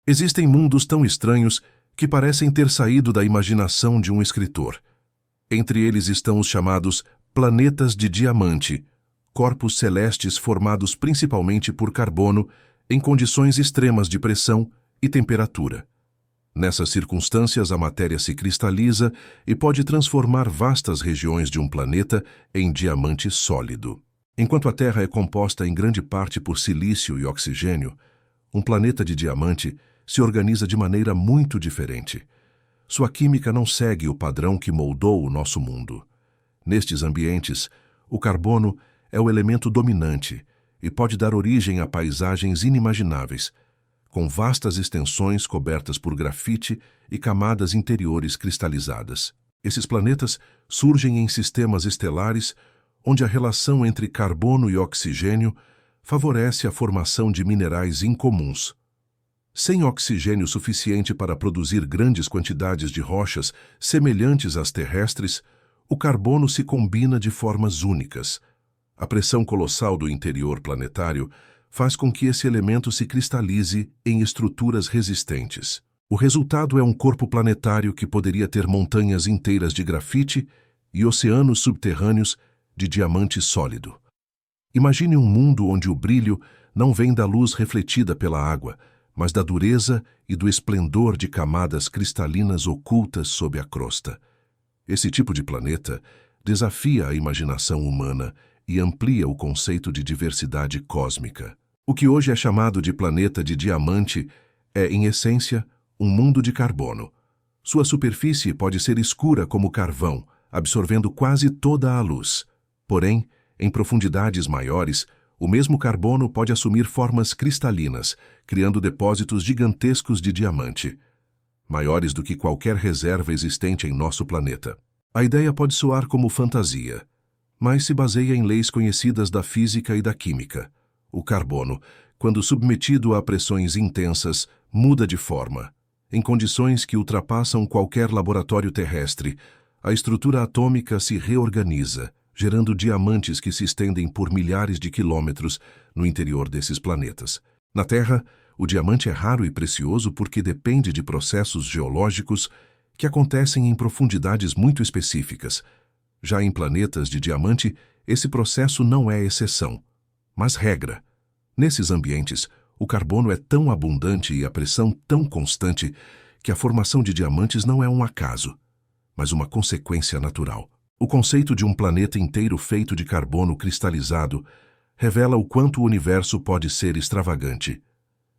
Existem mundos tão estranhos que parecem ter saído da imaginação de um escritor. Entre eles estão os chamados planetas de diamante, corpos celestes formados principalmente por carbono em condições extremas de pressão e temperatura. Nessas circunstâncias, a matéria se cristaliza e pode transformar vastas regiões de um planeta em diamante sólido. Enquanto a Terra é composta em grande parte por silício e oxigênio, um planeta de diamante se organiza de maneira muito diferente. Sua química não segue o padrão que moldou o nosso mundo. Nestes ambientes, o carbono é o elemento dominante e pode dar origem a paisagens inimagináveis, com vastas extensões cobertas por grafite e camadas interiores cristalizadas. Esses planetas surgem em sistemas estelares onde a relação entre carbono e oxigênio favorece a formação de minerais incomuns. Sem oxigênio suficiente para produzir grandes quantidades de rochas semelhantes às terrestres, o carbono se combina de formas únicas. A pressão colossal do interior planetário faz com que esse elemento se cristalize em estruturas resistentes. O resultado é um corpo planetário que poderia ter montanhas inteiras de grafite e oceanos subterrâneos de diamante sólido. Imagine um mundo onde o brilho não vem da luz refletida pela água, mas da dureza e do esplendor de camadas cristalinas ocultas sob a crosta. Esse tipo de planeta desafia a imaginação humana e amplia o conceito de diversidade cósmica. O que hoje é chamado de planeta de diamante é, em essência, um mundo de carbono. Sua superfície pode ser escura como carvão, absorvendo quase toda a luz. Porém, em profundidades maiores, o mesmo carbono pode assumir formas cristalinas, criando depósitos gigantescos de diamante, maiores do que qualquer reserva existente em nosso planeta. A ideia pode soar como fantasia, mas se baseia em leis conhecidas da física e da química. O carbono, quando submetido a pressões intensas, muda de forma. Em condições que ultrapassam qualquer laboratório terrestre, a estrutura atômica se reorganiza, gerando diamantes que se estendem por milhares de quilômetros no interior desses planetas. Na Terra, o diamante é raro e precioso porque depende de processos geológicos que acontecem em profundidades muito específicas. Já em planetas de diamante, esse processo não é exceção, mas regra. Nesses ambientes, o carbono é tão abundante e a pressão tão constante que a formação de diamantes não é um acaso, mas uma consequência natural. O conceito de um planeta inteiro feito de carbono cristalizado revela o quanto o universo pode ser extravagante.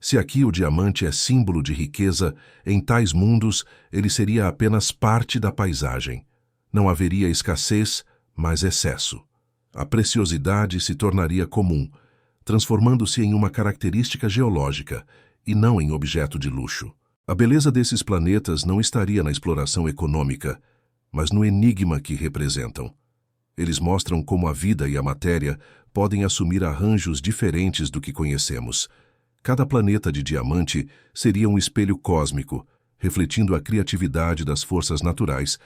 Se aqui o diamante é símbolo de riqueza, em tais mundos ele seria apenas parte da paisagem. Não haveria escassez, mas excesso. A preciosidade se tornaria comum, transformando-se em uma característica geológica e não em objeto de luxo. A beleza desses planetas não estaria na exploração econômica, mas no enigma que representam. Eles mostram como a vida e a matéria podem assumir arranjos diferentes do que conhecemos. Cada planeta de diamante seria um espelho cósmico, refletindo a criatividade das forças naturais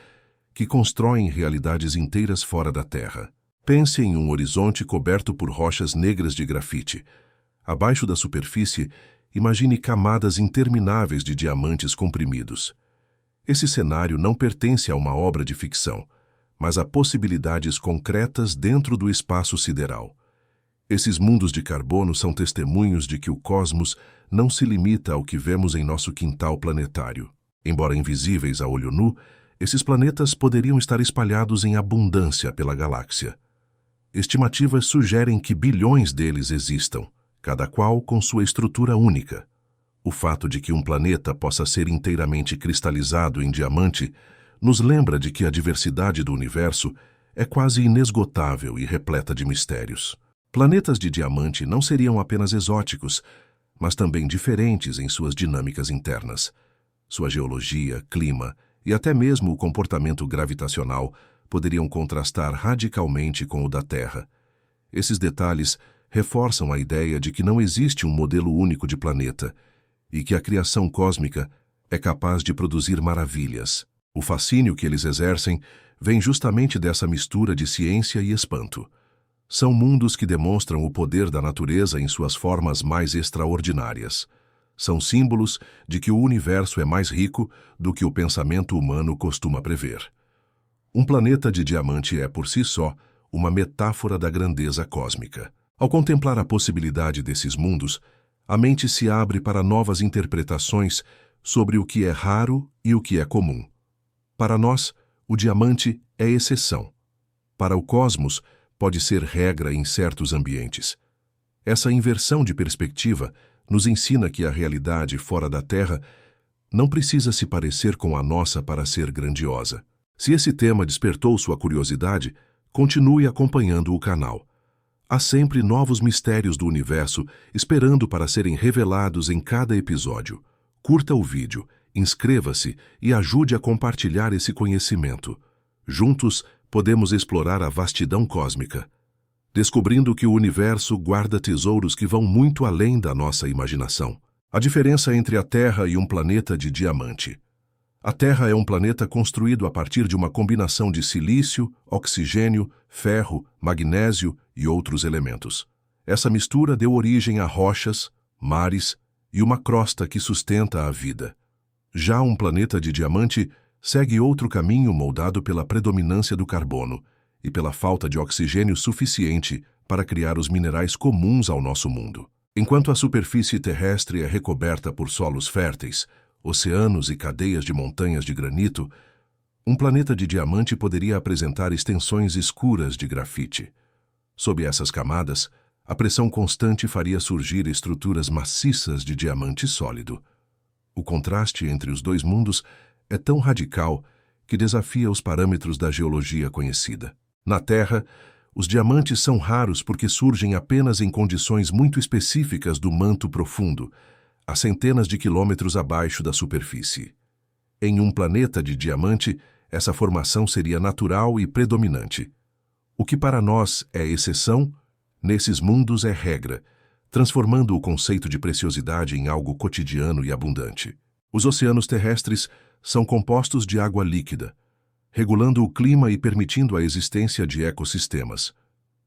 que constroem realidades inteiras fora da Terra. Pense em um horizonte coberto por rochas negras de grafite. Abaixo da superfície, imagine camadas intermináveis de diamantes comprimidos. Esse cenário não pertence a uma obra de ficção, mas a possibilidades concretas dentro do espaço sideral. Esses mundos de carbono são testemunhos de que o cosmos não se limita ao que vemos em nosso quintal planetário. Embora invisíveis a olho nu, esses planetas poderiam estar espalhados em abundância pela galáxia. Estimativas sugerem que bilhões deles existam, cada qual com sua estrutura única. O fato de que um planeta possa ser inteiramente cristalizado em diamante nos lembra de que a diversidade do universo é quase inesgotável e repleta de mistérios. Planetas de diamante não seriam apenas exóticos, mas também diferentes em suas dinâmicas internas. Sua geologia, clima e até mesmo o comportamento gravitacional poderiam contrastar radicalmente com o da Terra. Esses detalhes reforçam a ideia de que não existe um modelo único de planeta e que a criação cósmica é capaz de produzir maravilhas. O fascínio que eles exercem vem justamente dessa mistura de ciência e espanto. São mundos que demonstram o poder da natureza em suas formas mais extraordinárias. São símbolos de que o universo é mais rico do que o pensamento humano costuma prever. Um planeta de diamante é, por si só, uma metáfora da grandeza cósmica. Ao contemplar a possibilidade desses mundos, a mente se abre para novas interpretações sobre o que é raro e o que é comum. Para nós, o diamante é exceção. Para o cosmos, pode ser regra em certos ambientes. Essa inversão de perspectiva nos ensina que a realidade fora da Terra não precisa se parecer com a nossa para ser grandiosa. Se esse tema despertou sua curiosidade, continue acompanhando o canal. Há sempre novos mistérios do universo esperando para serem revelados em cada episódio. Curta o vídeo, inscreva-se e ajude a compartilhar esse conhecimento. Juntos, podemos explorar a vastidão cósmica, descobrindo que o universo guarda tesouros que vão muito além da nossa imaginação. A diferença entre a Terra e um planeta de diamante. A Terra é um planeta construído a partir de uma combinação de silício, oxigênio, ferro, magnésio e outros elementos. Essa mistura deu origem a rochas, mares e uma crosta que sustenta a vida. Já um planeta de diamante segue outro caminho moldado pela predominância do carbono e pela falta de oxigênio suficiente para criar os minerais comuns ao nosso mundo. Enquanto a superfície terrestre é recoberta por solos férteis, oceanos e cadeias de montanhas de granito, um planeta de diamante poderia apresentar extensões escuras de grafite. Sob essas camadas, a pressão constante faria surgir estruturas maciças de diamante sólido. O contraste entre os dois mundos é tão radical que desafia os parâmetros da geologia conhecida. Na Terra, os diamantes são raros porque surgem apenas em condições muito específicas do manto profundo, a centenas de quilômetros abaixo da superfície. Em um planeta de diamante, essa formação seria natural e predominante. O que para nós é exceção, nesses mundos é regra, transformando o conceito de preciosidade em algo cotidiano e abundante. Os oceanos terrestres são compostos de água líquida, regulando o clima e permitindo a existência de ecossistemas.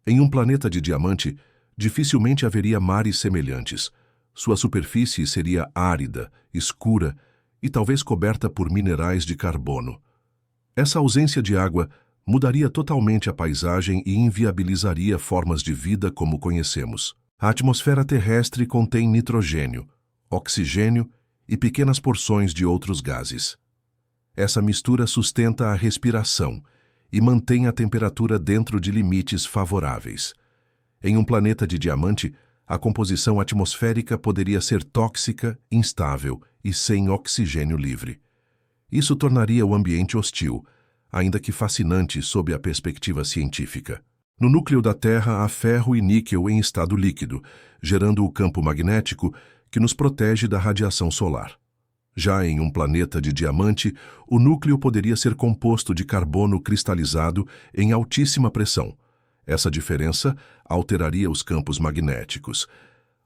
Em um planeta de diamante, dificilmente haveria mares semelhantes. Sua superfície seria árida, escura e talvez coberta por minerais de carbono. Essa ausência de água mudaria totalmente a paisagem e inviabilizaria formas de vida como conhecemos. A atmosfera terrestre contém nitrogênio, oxigênio e pequenas porções de outros gases. Essa mistura sustenta a respiração e mantém a temperatura dentro de limites favoráveis. Em um planeta de diamante, a composição atmosférica poderia ser tóxica, instável e sem oxigênio livre. Isso tornaria o ambiente hostil, ainda que fascinante sob a perspectiva científica. No núcleo da Terra há ferro e níquel em estado líquido, gerando o campo magnético que nos protege da radiação solar. Já em um planeta de diamante, o núcleo poderia ser composto de carbono cristalizado em altíssima pressão. Essa diferença alteraria os campos magnéticos,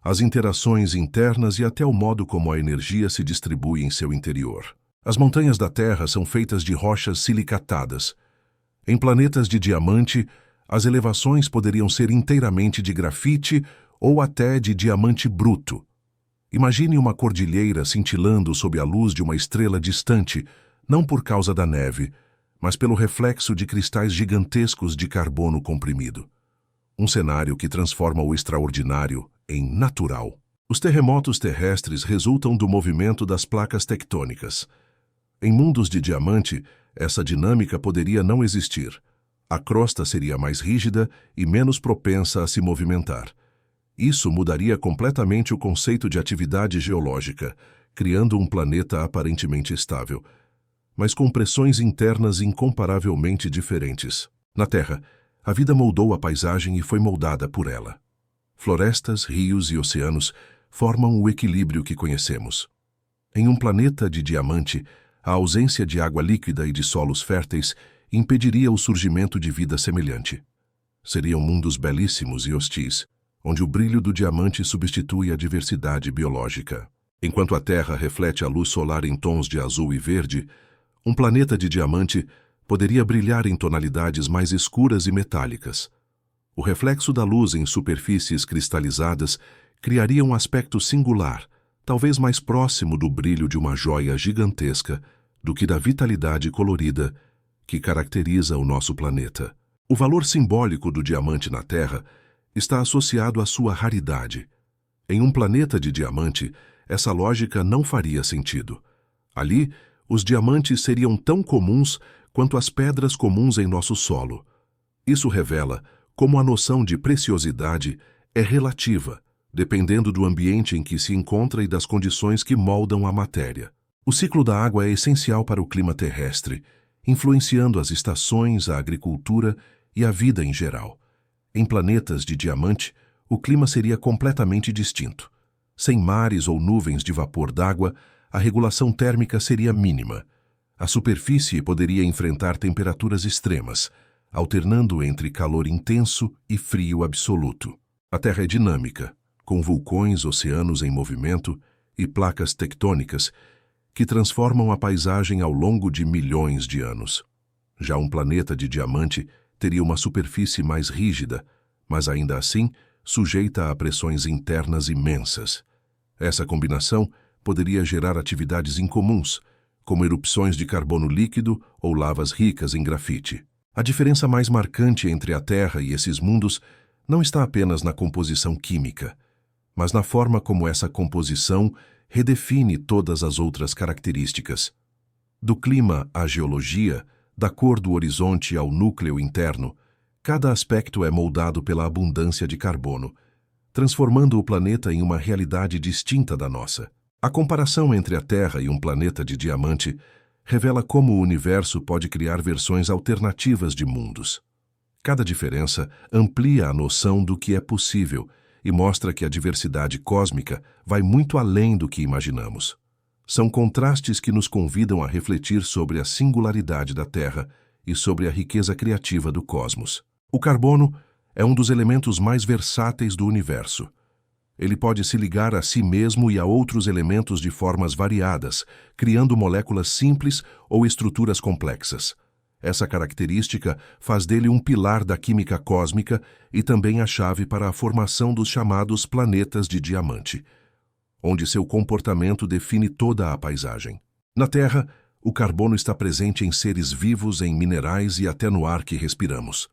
as interações internas e até o modo como a energia se distribui em seu interior. As montanhas da Terra são feitas de rochas silicatadas. Em planetas de diamante, as elevações poderiam ser inteiramente de grafite ou até de diamante bruto. Imagine uma cordilheira cintilando sob a luz de uma estrela distante, não por causa da neve, mas pelo reflexo de cristais gigantescos de carbono comprimido. Um cenário que transforma o extraordinário em natural. Os terremotos terrestres resultam do movimento das placas tectônicas. Em mundos de diamante, essa dinâmica poderia não existir. A crosta seria mais rígida e menos propensa a se movimentar. Isso mudaria completamente o conceito de atividade geológica, criando um planeta aparentemente estável, mas com pressões internas incomparavelmente diferentes. Na Terra, a vida moldou a paisagem e foi moldada por ela. Florestas, rios e oceanos formam o equilíbrio que conhecemos. Em um planeta de diamante, a ausência de água líquida e de solos férteis impediria o surgimento de vida semelhante. Seriam mundos belíssimos e hostis, onde o brilho do diamante substitui a diversidade biológica. Enquanto a Terra reflete a luz solar em tons de azul e verde, um planeta de diamante poderia brilhar em tonalidades mais escuras e metálicas. O reflexo da luz em superfícies cristalizadas criaria um aspecto singular, talvez mais próximo do brilho de uma joia gigantesca do que da vitalidade colorida que caracteriza o nosso planeta. O valor simbólico do diamante na Terra está associado à sua raridade. Em um planeta de diamante, essa lógica não faria sentido. Ali, os diamantes seriam tão comuns quanto as pedras comuns em nosso solo. Isso revela como a noção de preciosidade é relativa, dependendo do ambiente em que se encontra e das condições que moldam a matéria. O ciclo da água é essencial para o clima terrestre, influenciando as estações, a agricultura e a vida em geral. Em planetas de diamante, o clima seria completamente distinto. Sem mares ou nuvens de vapor d'água, a regulação térmica seria mínima. A superfície poderia enfrentar temperaturas extremas, alternando entre calor intenso e frio absoluto. A Terra é dinâmica, com vulcões, oceanos em movimento e placas tectônicas que transformam a paisagem ao longo de milhões de anos. Já um planeta de diamante teria uma superfície mais rígida, mas ainda assim sujeita a pressões internas imensas. Essa combinação poderia gerar atividades incomuns, como erupções de carbono líquido ou lavas ricas em grafite. A diferença mais marcante entre a Terra e esses mundos não está apenas na composição química, mas na forma como essa composição redefine todas as outras características. Do clima à geologia, da cor do horizonte ao núcleo interno, cada aspecto é moldado pela abundância de carbono, transformando o planeta em uma realidade distinta da nossa. A comparação entre a Terra e um planeta de diamante revela como o universo pode criar versões alternativas de mundos. Cada diferença amplia a noção do que é possível e mostra que a diversidade cósmica vai muito além do que imaginamos. São contrastes que nos convidam a refletir sobre a singularidade da Terra e sobre a riqueza criativa do cosmos. O carbono é um dos elementos mais versáteis do universo. Ele pode se ligar a si mesmo e a outros elementos de formas variadas, criando moléculas simples ou estruturas complexas. Essa característica faz dele um pilar da química cósmica e também a chave para a formação dos chamados planetas de diamante, onde seu comportamento define toda a paisagem. Na Terra, o carbono está presente em seres vivos, em minerais e até no ar que respiramos.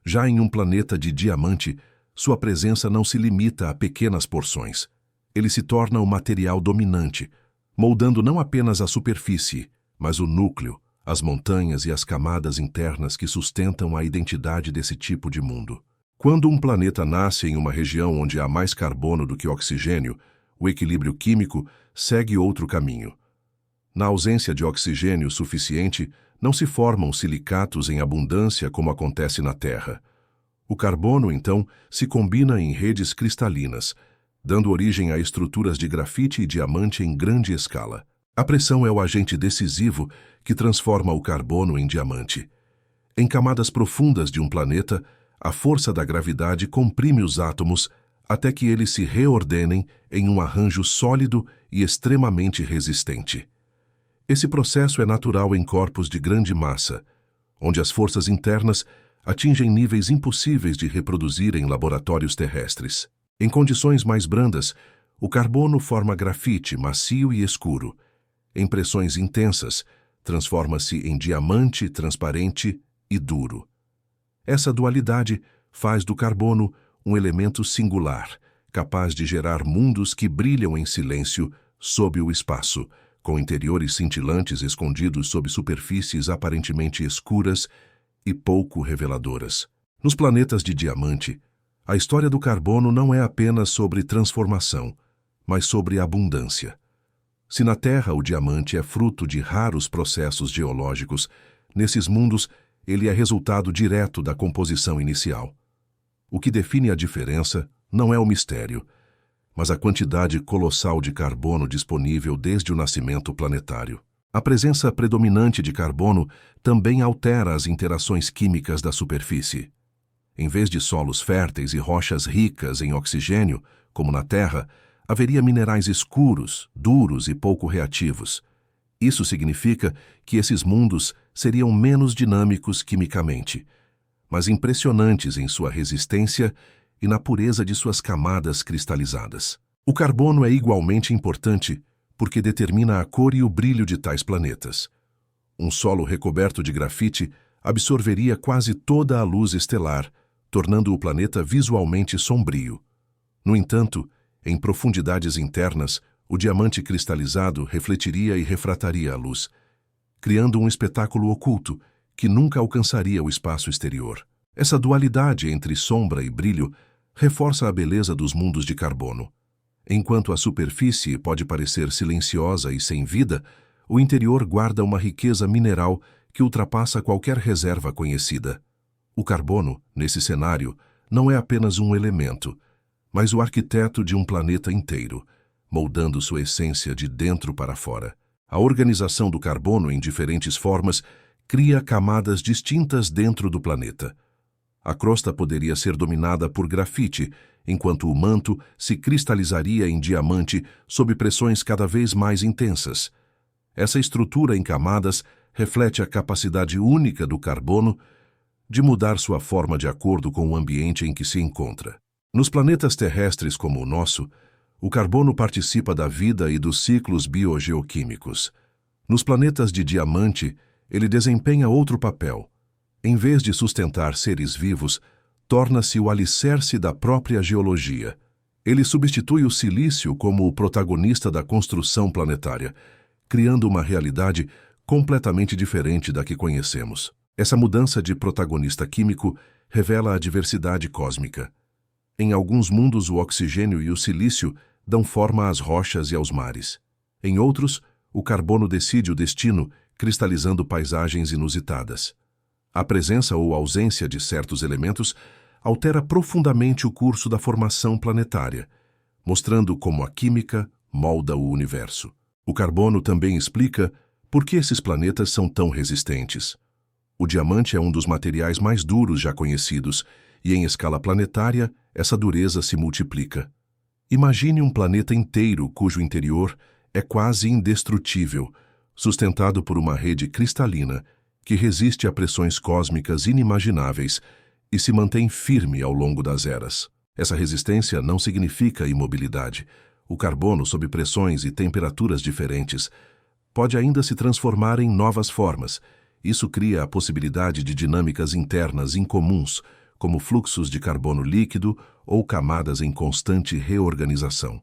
Já em um planeta de diamante, sua presença não se limita a pequenas porções. Ele se torna o material dominante, moldando não apenas a superfície, mas o núcleo, as montanhas e as camadas internas que sustentam a identidade desse tipo de mundo. Quando um planeta nasce em uma região onde há mais carbono do que oxigênio, o equilíbrio químico segue outro caminho. Na ausência de oxigênio suficiente, não se formam silicatos em abundância como acontece na Terra. O carbono, então, se combina em redes cristalinas, dando origem a estruturas de grafite e diamante em grande escala. A pressão é o agente decisivo que transforma o carbono em diamante. Em camadas profundas de um planeta, a força da gravidade comprime os átomos até que eles se reordenem em um arranjo sólido e extremamente resistente. Esse processo é natural em corpos de grande massa, onde as forças internas atingem níveis impossíveis de reproduzir em laboratórios terrestres. Em condições mais brandas, o carbono forma grafite macio e escuro. Em pressões intensas, transforma-se em diamante transparente e duro. Essa dualidade faz do carbono um elemento singular, capaz de gerar mundos que brilham em silêncio sob o espaço, com interiores cintilantes escondidos sob superfícies aparentemente escuras e pouco reveladoras. Nos planetas de diamante, a história do carbono não é apenas sobre transformação, mas sobre abundância. Se na Terra o diamante é fruto de raros processos geológicos, nesses mundos ele é resultado direto da composição inicial. O que define a diferença não é o mistério, mas a quantidade colossal de carbono disponível desde o nascimento planetário. A presença predominante de carbono também altera as interações químicas da superfície. Em vez de solos férteis e rochas ricas em oxigênio, como na Terra, haveria minerais escuros, duros e pouco reativos. Isso significa que esses mundos seriam menos dinâmicos quimicamente, mas impressionantes em sua resistência e na pureza de suas camadas cristalizadas. O carbono é igualmente importante porque determina a cor e o brilho de tais planetas. Um solo recoberto de grafite absorveria quase toda a luz estelar, tornando o planeta visualmente sombrio. No entanto, em profundidades internas, o diamante cristalizado refletiria e refrataria a luz, criando um espetáculo oculto que nunca alcançaria o espaço exterior. Essa dualidade entre sombra e brilho reforça a beleza dos mundos de carbono. Enquanto a superfície pode parecer silenciosa e sem vida, o interior guarda uma riqueza mineral que ultrapassa qualquer reserva conhecida. O carbono, nesse cenário, não é apenas um elemento, mas o arquiteto de um planeta inteiro, moldando sua essência de dentro para fora. A organização do carbono em diferentes formas cria camadas distintas dentro do planeta. A crosta poderia ser dominada por grafite, enquanto o manto se cristalizaria em diamante sob pressões cada vez mais intensas. Essa estrutura em camadas reflete a capacidade única do carbono de mudar sua forma de acordo com o ambiente em que se encontra. Nos planetas terrestres como o nosso, o carbono participa da vida e dos ciclos biogeoquímicos. Nos planetas de diamante, ele desempenha outro papel. Em vez de sustentar seres vivos, torna-se o alicerce da própria geologia. Ele substitui o silício como o protagonista da construção planetária, criando uma realidade completamente diferente da que conhecemos. Essa mudança de protagonista químico revela a diversidade cósmica. Em alguns mundos, o oxigênio e o silício dão forma às rochas e aos mares. Em outros, o carbono decide o destino, cristalizando paisagens inusitadas. A presença ou ausência de certos elementos altera profundamente o curso da formação planetária, mostrando como a química molda o universo. O carbono também explica por que esses planetas são tão resistentes. O diamante é um dos materiais mais duros já conhecidos, e em escala planetária, essa dureza se multiplica. Imagine um planeta inteiro cujo interior é quase indestrutível, sustentado por uma rede cristalina que resiste a pressões cósmicas inimagináveis e se mantém firme ao longo das eras. Essa resistência não significa imobilidade. O carbono, sob pressões e temperaturas diferentes, pode ainda se transformar em novas formas. Isso cria a possibilidade de dinâmicas internas incomuns, como fluxos de carbono líquido ou camadas em constante reorganização.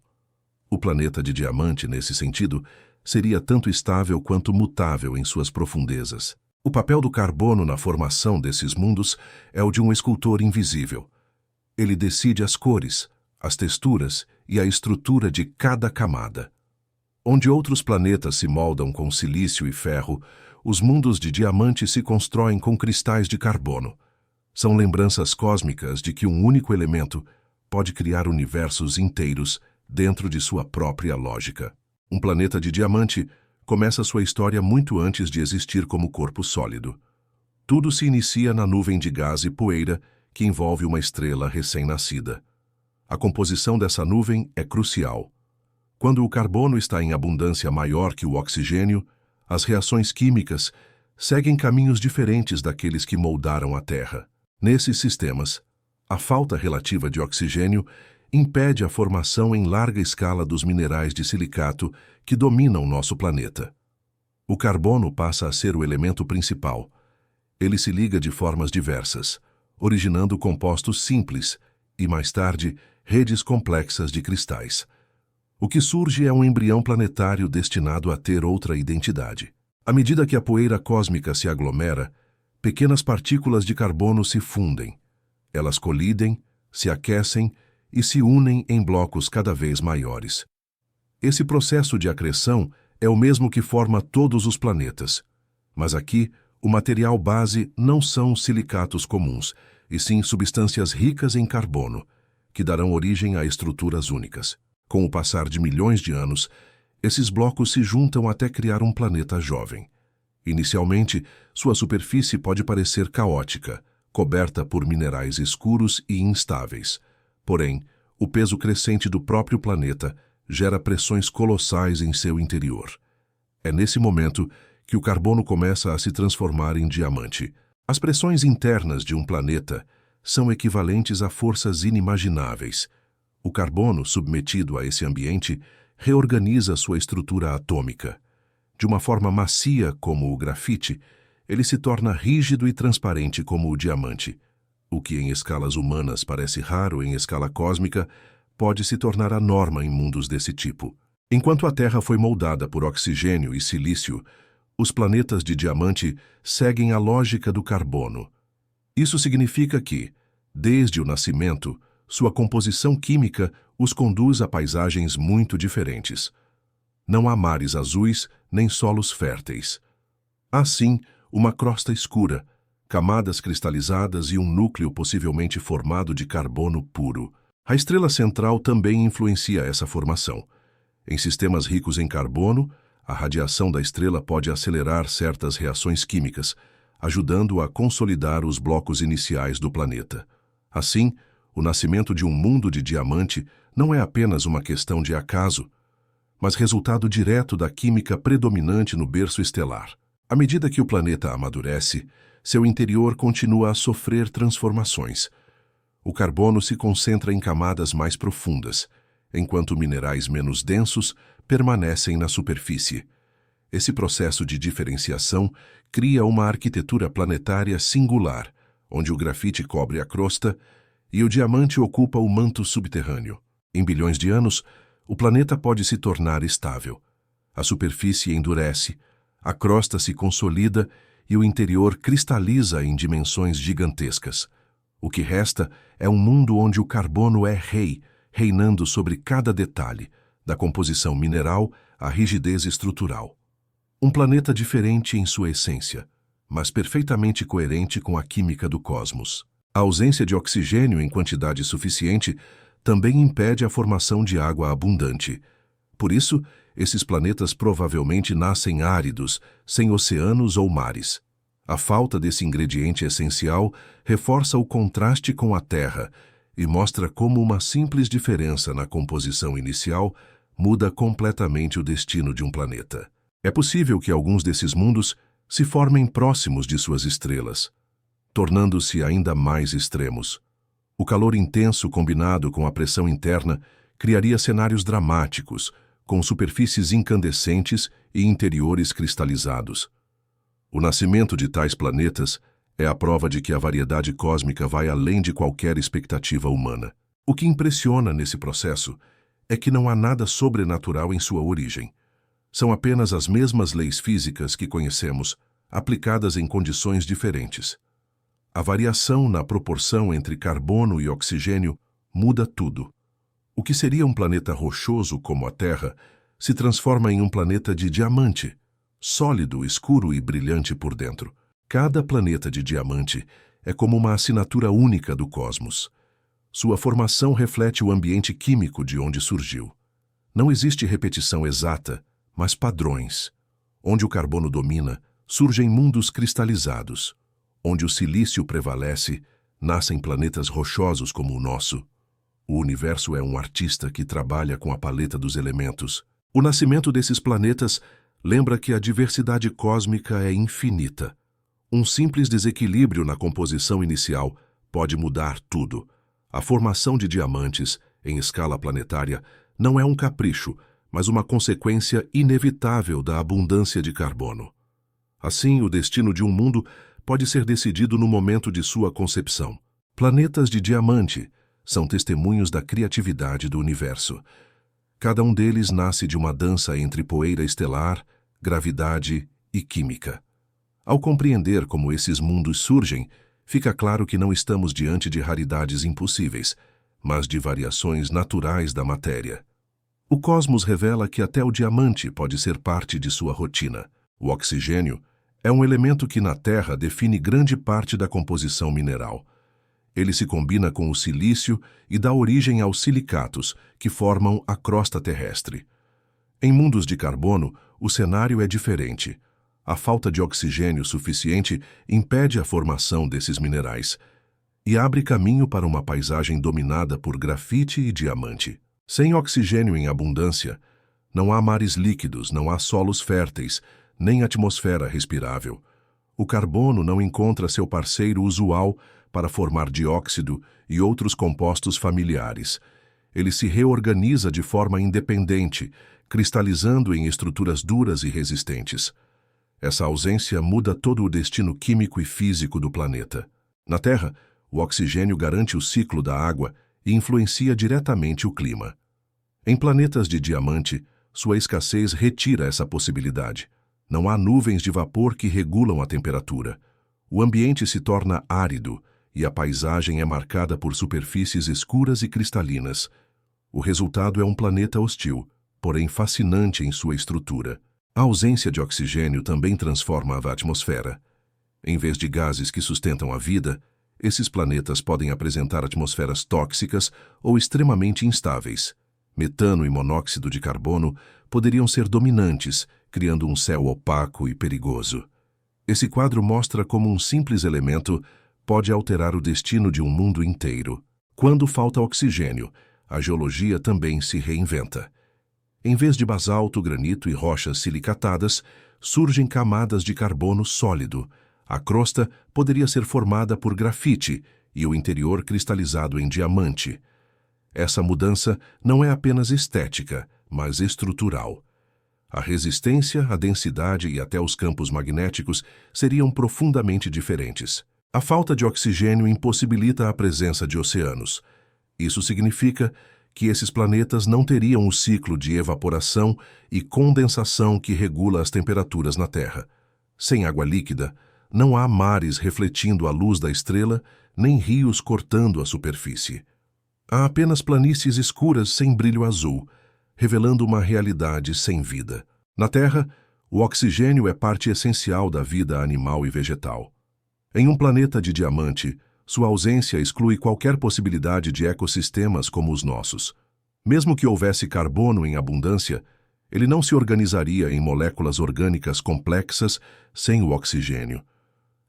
O planeta de diamante, nesse sentido, seria tanto estável quanto mutável em suas profundezas. O papel do carbono na formação desses mundos é o de um escultor invisível. Ele decide as cores, as texturas e a estrutura de cada camada. Onde outros planetas se moldam com silício e ferro, os mundos de diamante se constroem com cristais de carbono. São lembranças cósmicas de que um único elemento pode criar universos inteiros dentro de sua própria lógica. Um planeta de diamante começa sua história muito antes de existir como corpo sólido. Tudo se inicia na nuvem de gás e poeira que envolve uma estrela recém-nascida. A composição dessa nuvem é crucial. Quando o carbono está em abundância maior que o oxigênio, as reações químicas seguem caminhos diferentes daqueles que moldaram a Terra. Nesses sistemas, a falta relativa de oxigênio impede a formação em larga escala dos minerais de silicato que dominam nosso planeta. O carbono passa a ser o elemento principal. Ele se liga de formas diversas, originando compostos simples e, mais tarde, redes complexas de cristais. O que surge é um embrião planetário destinado a ter outra identidade. À medida que a poeira cósmica se aglomera, pequenas partículas de carbono se fundem. Elas colidem, se aquecem e se unem em blocos cada vez maiores. Esse processo de acreção é o mesmo que forma todos os planetas. Mas aqui, o material base não são silicatos comuns, e sim substâncias ricas em carbono, que darão origem a estruturas únicas. Com o passar de milhões de anos, esses blocos se juntam até criar um planeta jovem. Inicialmente, sua superfície pode parecer caótica, coberta por minerais escuros e instáveis. Porém, o peso crescente do próprio planeta gera pressões colossais em seu interior. É nesse momento que o carbono começa a se transformar em diamante. As pressões internas de um planeta são equivalentes a forças inimagináveis. O carbono, submetido a esse ambiente, reorganiza sua estrutura atômica. De uma forma macia como o grafite, ele se torna rígido e transparente como o diamante. O que em escalas humanas parece raro em escala cósmica, pode se tornar a norma em mundos desse tipo. Enquanto a Terra foi moldada por oxigênio e silício, os planetas de diamante seguem a lógica do carbono. Isso significa que, desde o nascimento, sua composição química os conduz a paisagens muito diferentes. Não há mares azuis nem solos férteis. Há sim uma crosta escura, camadas cristalizadas e um núcleo possivelmente formado de carbono puro. A estrela central também influencia essa formação. Em sistemas ricos em carbono, a radiação da estrela pode acelerar certas reações químicas, ajudando a consolidar os blocos iniciais do planeta. Assim, o nascimento de um mundo de diamante não é apenas uma questão de acaso, mas resultado direto da química predominante no berço estelar. À medida que o planeta amadurece, seu interior continua a sofrer transformações. O carbono se concentra em camadas mais profundas, enquanto minerais menos densos permanecem na superfície. Esse processo de diferenciação cria uma arquitetura planetária singular, onde o grafite cobre a crosta e o diamante ocupa o manto subterrâneo. Em bilhões de anos, o planeta pode se tornar estável. A superfície endurece, a crosta se consolida e o interior cristaliza em dimensões gigantescas. O que resta é um mundo onde o carbono é rei, reinando sobre cada detalhe, da composição mineral à rigidez estrutural. Um planeta diferente em sua essência, mas perfeitamente coerente com a química do cosmos. A ausência de oxigênio em quantidade suficiente também impede a formação de água abundante. Por isso, esses planetas provavelmente nascem áridos, sem oceanos ou mares. A falta desse ingrediente essencial reforça o contraste com a Terra e mostra como uma simples diferença na composição inicial muda completamente o destino de um planeta. É possível que alguns desses mundos se formem próximos de suas estrelas, tornando-se ainda mais extremos. O calor intenso combinado com a pressão interna criaria cenários dramáticos, com superfícies incandescentes e interiores cristalizados. O nascimento de tais planetas é a prova de que a variedade cósmica vai além de qualquer expectativa humana. O que impressiona nesse processo é que não há nada sobrenatural em sua origem. São apenas as mesmas leis físicas que conhecemos, aplicadas em condições diferentes. A variação na proporção entre carbono e oxigênio muda tudo. O que seria um planeta rochoso como a Terra se transforma em um planeta de diamante, sólido, escuro e brilhante por dentro. Cada planeta de diamante é como uma assinatura única do cosmos. Sua formação reflete o ambiente químico de onde surgiu. Não existe repetição exata, mas padrões. Onde o carbono domina, surgem mundos cristalizados. Onde o silício prevalece, nascem planetas rochosos como o nosso. O universo é um artista que trabalha com a paleta dos elementos. O nascimento desses planetas lembra que a diversidade cósmica é infinita. Um simples desequilíbrio na composição inicial pode mudar tudo. A formação de diamantes, em escala planetária, não é um capricho, mas uma consequência inevitável da abundância de carbono. Assim, o destino de um mundo pode ser decidido no momento de sua concepção. Planetas de diamante são testemunhos da criatividade do universo. Cada um deles nasce de uma dança entre poeira estelar, gravidade e química. Ao compreender como esses mundos surgem, fica claro que não estamos diante de raridades impossíveis, mas de variações naturais da matéria. O cosmos revela que até o diamante pode ser parte de sua rotina. O oxigênio é um elemento que na Terra define grande parte da composição mineral. Ele se combina com o silício e dá origem aos silicatos, que formam a crosta terrestre. Em mundos de carbono, o cenário é diferente. A falta de oxigênio suficiente impede a formação desses minerais e abre caminho para uma paisagem dominada por grafite e diamante. Sem oxigênio em abundância, não há mares líquidos, não há solos férteis, nem atmosfera respirável. O carbono não encontra seu parceiro usual para formar dióxido e outros compostos familiares. Ele se reorganiza de forma independente, cristalizando em estruturas duras e resistentes. Essa ausência muda todo o destino químico e físico do planeta. Na Terra, o oxigênio garante o ciclo da água e influencia diretamente o clima. Em planetas de diamante, sua escassez retira essa possibilidade. Não há nuvens de vapor que regulam a temperatura. O ambiente se torna árido e a paisagem é marcada por superfícies escuras e cristalinas. O resultado é um planeta hostil, porém fascinante em sua estrutura. A ausência de oxigênio também transforma a atmosfera. Em vez de gases que sustentam a vida, esses planetas podem apresentar atmosferas tóxicas ou extremamente instáveis. Metano e monóxido de carbono poderiam ser dominantes, criando um céu opaco e perigoso. Esse quadro mostra como um simples elemento pode alterar o destino de um mundo inteiro. Quando falta oxigênio, a geologia também se reinventa. Em vez de basalto, granito e rochas silicatadas, surgem camadas de carbono sólido. A crosta poderia ser formada por grafite e o interior cristalizado em diamante. Essa mudança não é apenas estética, mas estrutural. A resistência, a densidade e até os campos magnéticos seriam profundamente diferentes. A falta de oxigênio impossibilita a presença de oceanos. Isso significa que esses planetas não teriam o ciclo de evaporação e condensação que regula as temperaturas na Terra. Sem água líquida, não há mares refletindo a luz da estrela, nem rios cortando a superfície. Há apenas planícies escuras sem brilho azul, revelando uma realidade sem vida. Na Terra, o oxigênio é parte essencial da vida animal e vegetal. Em um planeta de diamante, sua ausência exclui qualquer possibilidade de ecossistemas como os nossos. Mesmo que houvesse carbono em abundância, ele não se organizaria em moléculas orgânicas complexas sem o oxigênio.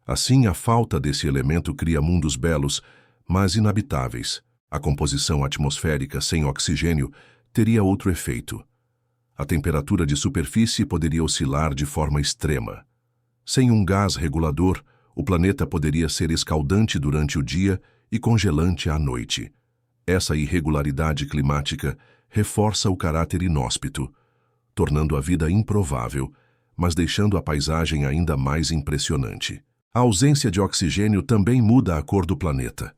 Assim, a falta desse elemento cria mundos belos, mas inabitáveis. A composição atmosférica sem oxigênio teria outro efeito. A temperatura de superfície poderia oscilar de forma extrema. Sem um gás regulador, o planeta poderia ser escaldante durante o dia e congelante à noite. Essa irregularidade climática reforça o caráter inóspito, tornando a vida improvável, mas deixando a paisagem ainda mais impressionante. A ausência de oxigênio também muda a cor do planeta.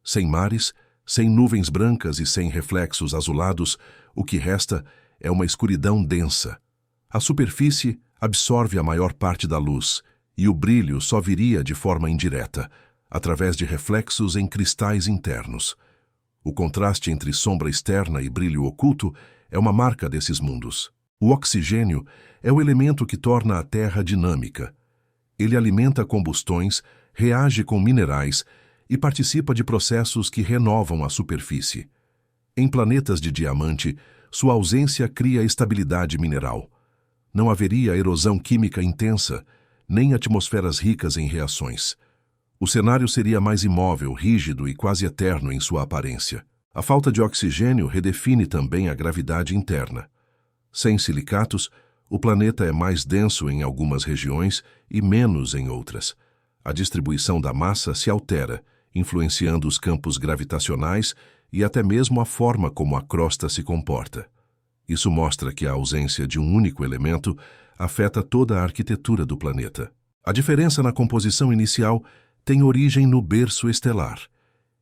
Sem mares, sem nuvens brancas e sem reflexos azulados, o que resta é uma escuridão densa. A superfície absorve a maior parte da luz, e o brilho só viria de forma indireta, através de reflexos em cristais internos. O contraste entre sombra externa e brilho oculto é uma marca desses mundos. O oxigênio é o elemento que torna a Terra dinâmica. Ele alimenta combustões, reage com minerais e participa de processos que renovam a superfície. Em planetas de diamante, sua ausência cria estabilidade mineral. Não haveria erosão química intensa, nem atmosferas ricas em reações. O cenário seria mais imóvel, rígido e quase eterno em sua aparência. A falta de oxigênio redefine também a gravidade interna. Sem silicatos, o planeta é mais denso em algumas regiões e menos em outras. A distribuição da massa se altera, influenciando os campos gravitacionais e até mesmo a forma como a crosta se comporta. Isso mostra que a ausência de um único elemento afeta toda a arquitetura do planeta. A diferença na composição inicial tem origem no berço estelar.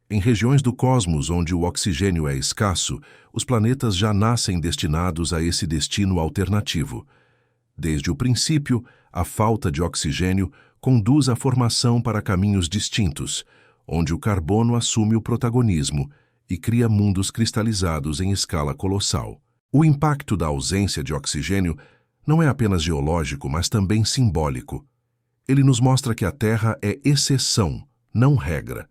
Em regiões do cosmos onde o oxigênio é escasso, os planetas já nascem destinados a esse destino alternativo. Desde o princípio, a falta de oxigênio conduz a formação para caminhos distintos, onde o carbono assume o protagonismo e cria mundos cristalizados em escala colossal. O impacto da ausência de oxigênio não é apenas geológico, mas também simbólico. Ele nos mostra que a Terra é exceção, não regra.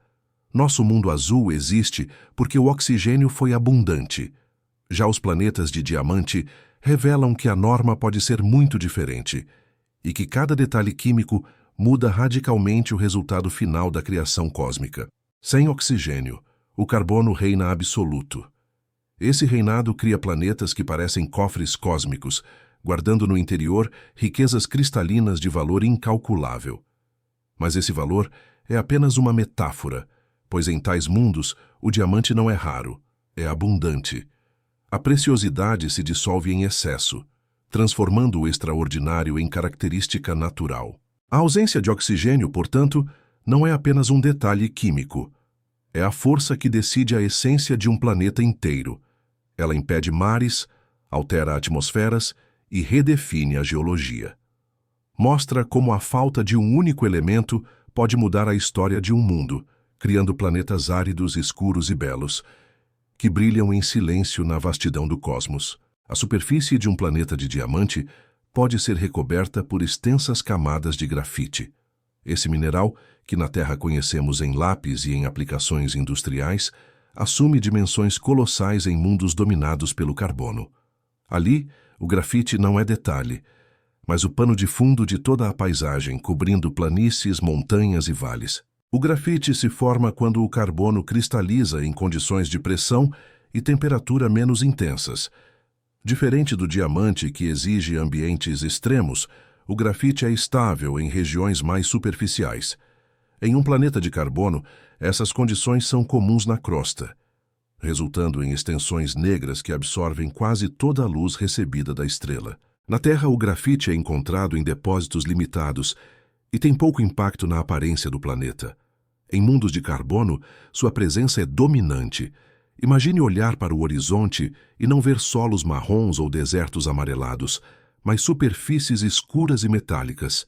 Nosso mundo azul existe porque o oxigênio foi abundante. Já os planetas de diamante revelam que a norma pode ser muito diferente e que cada detalhe químico muda radicalmente o resultado final da criação cósmica. Sem oxigênio, o carbono reina absoluto. Esse reinado cria planetas que parecem cofres cósmicos, guardando no interior riquezas cristalinas de valor incalculável. Mas esse valor é apenas uma metáfora, pois em tais mundos o diamante não é raro. é abundante. A preciosidade se dissolve em excesso, transformando o extraordinário em característica natural. A ausência de oxigênio, portanto, não é apenas um detalhe químico. É a força que decide a essência de um planeta inteiro. Ela impede mares, altera atmosferas e redefine a geologia. Mostra como a falta de um único elemento pode mudar a história de um mundo, criando planetas áridos, escuros e belos, que brilham em silêncio na vastidão do cosmos. A superfície de um planeta de diamante pode ser recoberta por extensas camadas de grafite. Esse mineral, que na Terra conhecemos em lápis e em aplicações industriais, assume dimensões colossais em mundos dominados pelo carbono. Ali, o grafite não é detalhe, mas o pano de fundo de toda a paisagem, cobrindo planícies, montanhas e vales. O grafite se forma quando o carbono cristaliza em condições de pressão e temperatura menos intensas. Diferente do diamante, que exige ambientes extremos, o grafite é estável em regiões mais superficiais. Em um planeta de carbono, essas condições são comuns na crosta, resultando em extensões negras que absorvem quase toda a luz recebida da estrela. Na Terra, o grafite é encontrado em depósitos limitados e tem pouco impacto na aparência do planeta. Em mundos de carbono, sua presença é dominante. Imagine olhar para o horizonte e não ver solos marrons ou desertos amarelados, mas superfícies escuras e metálicas,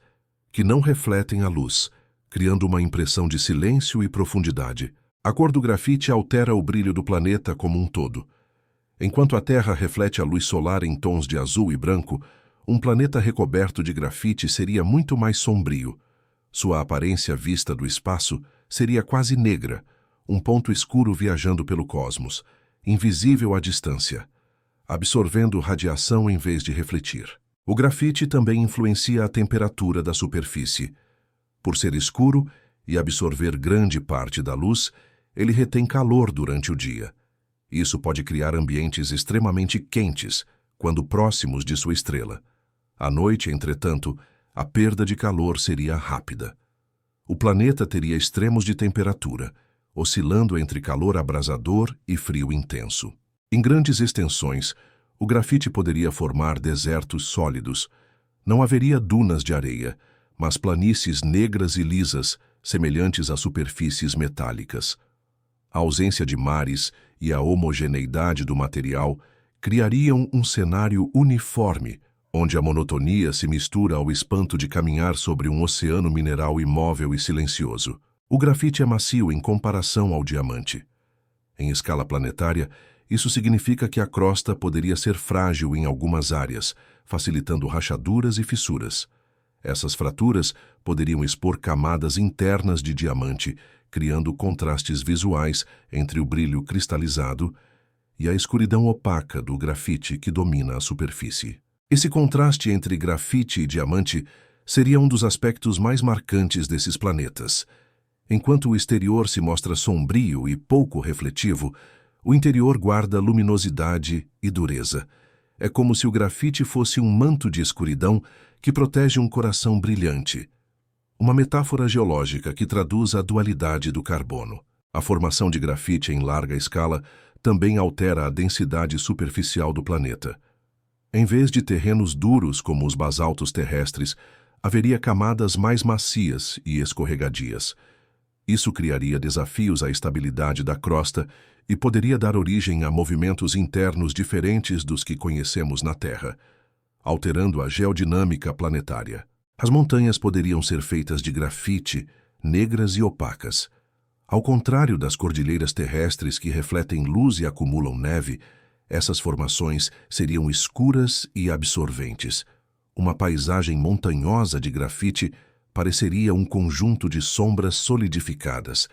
que não refletem a luz, criando uma impressão de silêncio e profundidade. A cor do grafite altera o brilho do planeta como um todo. Enquanto a Terra reflete a luz solar em tons de azul e branco, um planeta recoberto de grafite seria muito mais sombrio. Sua aparência vista do espaço seria quase negra, um ponto escuro viajando pelo cosmos, invisível à distância, absorvendo radiação em vez de refletir. O grafite também influencia a temperatura da superfície. Por ser escuro e absorver grande parte da luz, ele retém calor durante o dia. Isso pode criar ambientes extremamente quentes quando próximos de sua estrela. À noite, entretanto, a perda de calor seria rápida. O planeta teria extremos de temperatura, oscilando entre calor abrasador e frio intenso. Em grandes extensões, o grafite poderia formar desertos sólidos. Não haveria dunas de areia, mas planícies negras e lisas, semelhantes a superfícies metálicas. A ausência de mares e a homogeneidade do material criariam um cenário uniforme, onde a monotonia se mistura ao espanto de caminhar sobre um oceano mineral imóvel e silencioso. O grafite é macio em comparação ao diamante. Em escala planetária, isso significa que a crosta poderia ser frágil em algumas áreas, facilitando rachaduras e fissuras. Essas fraturas poderiam expor camadas internas de diamante, criando contrastes visuais entre o brilho cristalizado e a escuridão opaca do grafite que domina a superfície. Esse contraste entre grafite e diamante seria um dos aspectos mais marcantes desses planetas. Enquanto o exterior se mostra sombrio e pouco refletivo, o interior guarda luminosidade e dureza. É como se o grafite fosse um manto de escuridão que protege um coração brilhante. Uma metáfora geológica que traduz a dualidade do carbono. A formação de grafite em larga escala também altera a densidade superficial do planeta. Em vez de terrenos duros como os basaltos terrestres, haveria camadas mais macias e escorregadias. Isso criaria desafios à estabilidade da crosta e poderia dar origem a movimentos internos diferentes dos que conhecemos na Terra, alterando a geodinâmica planetária. As montanhas poderiam ser feitas de grafite, negras e opacas. Ao contrário das cordilheiras terrestres que refletem luz e acumulam neve, essas formações seriam escuras e absorventes. Uma paisagem montanhosa de grafite pareceria um conjunto de sombras solidificadas,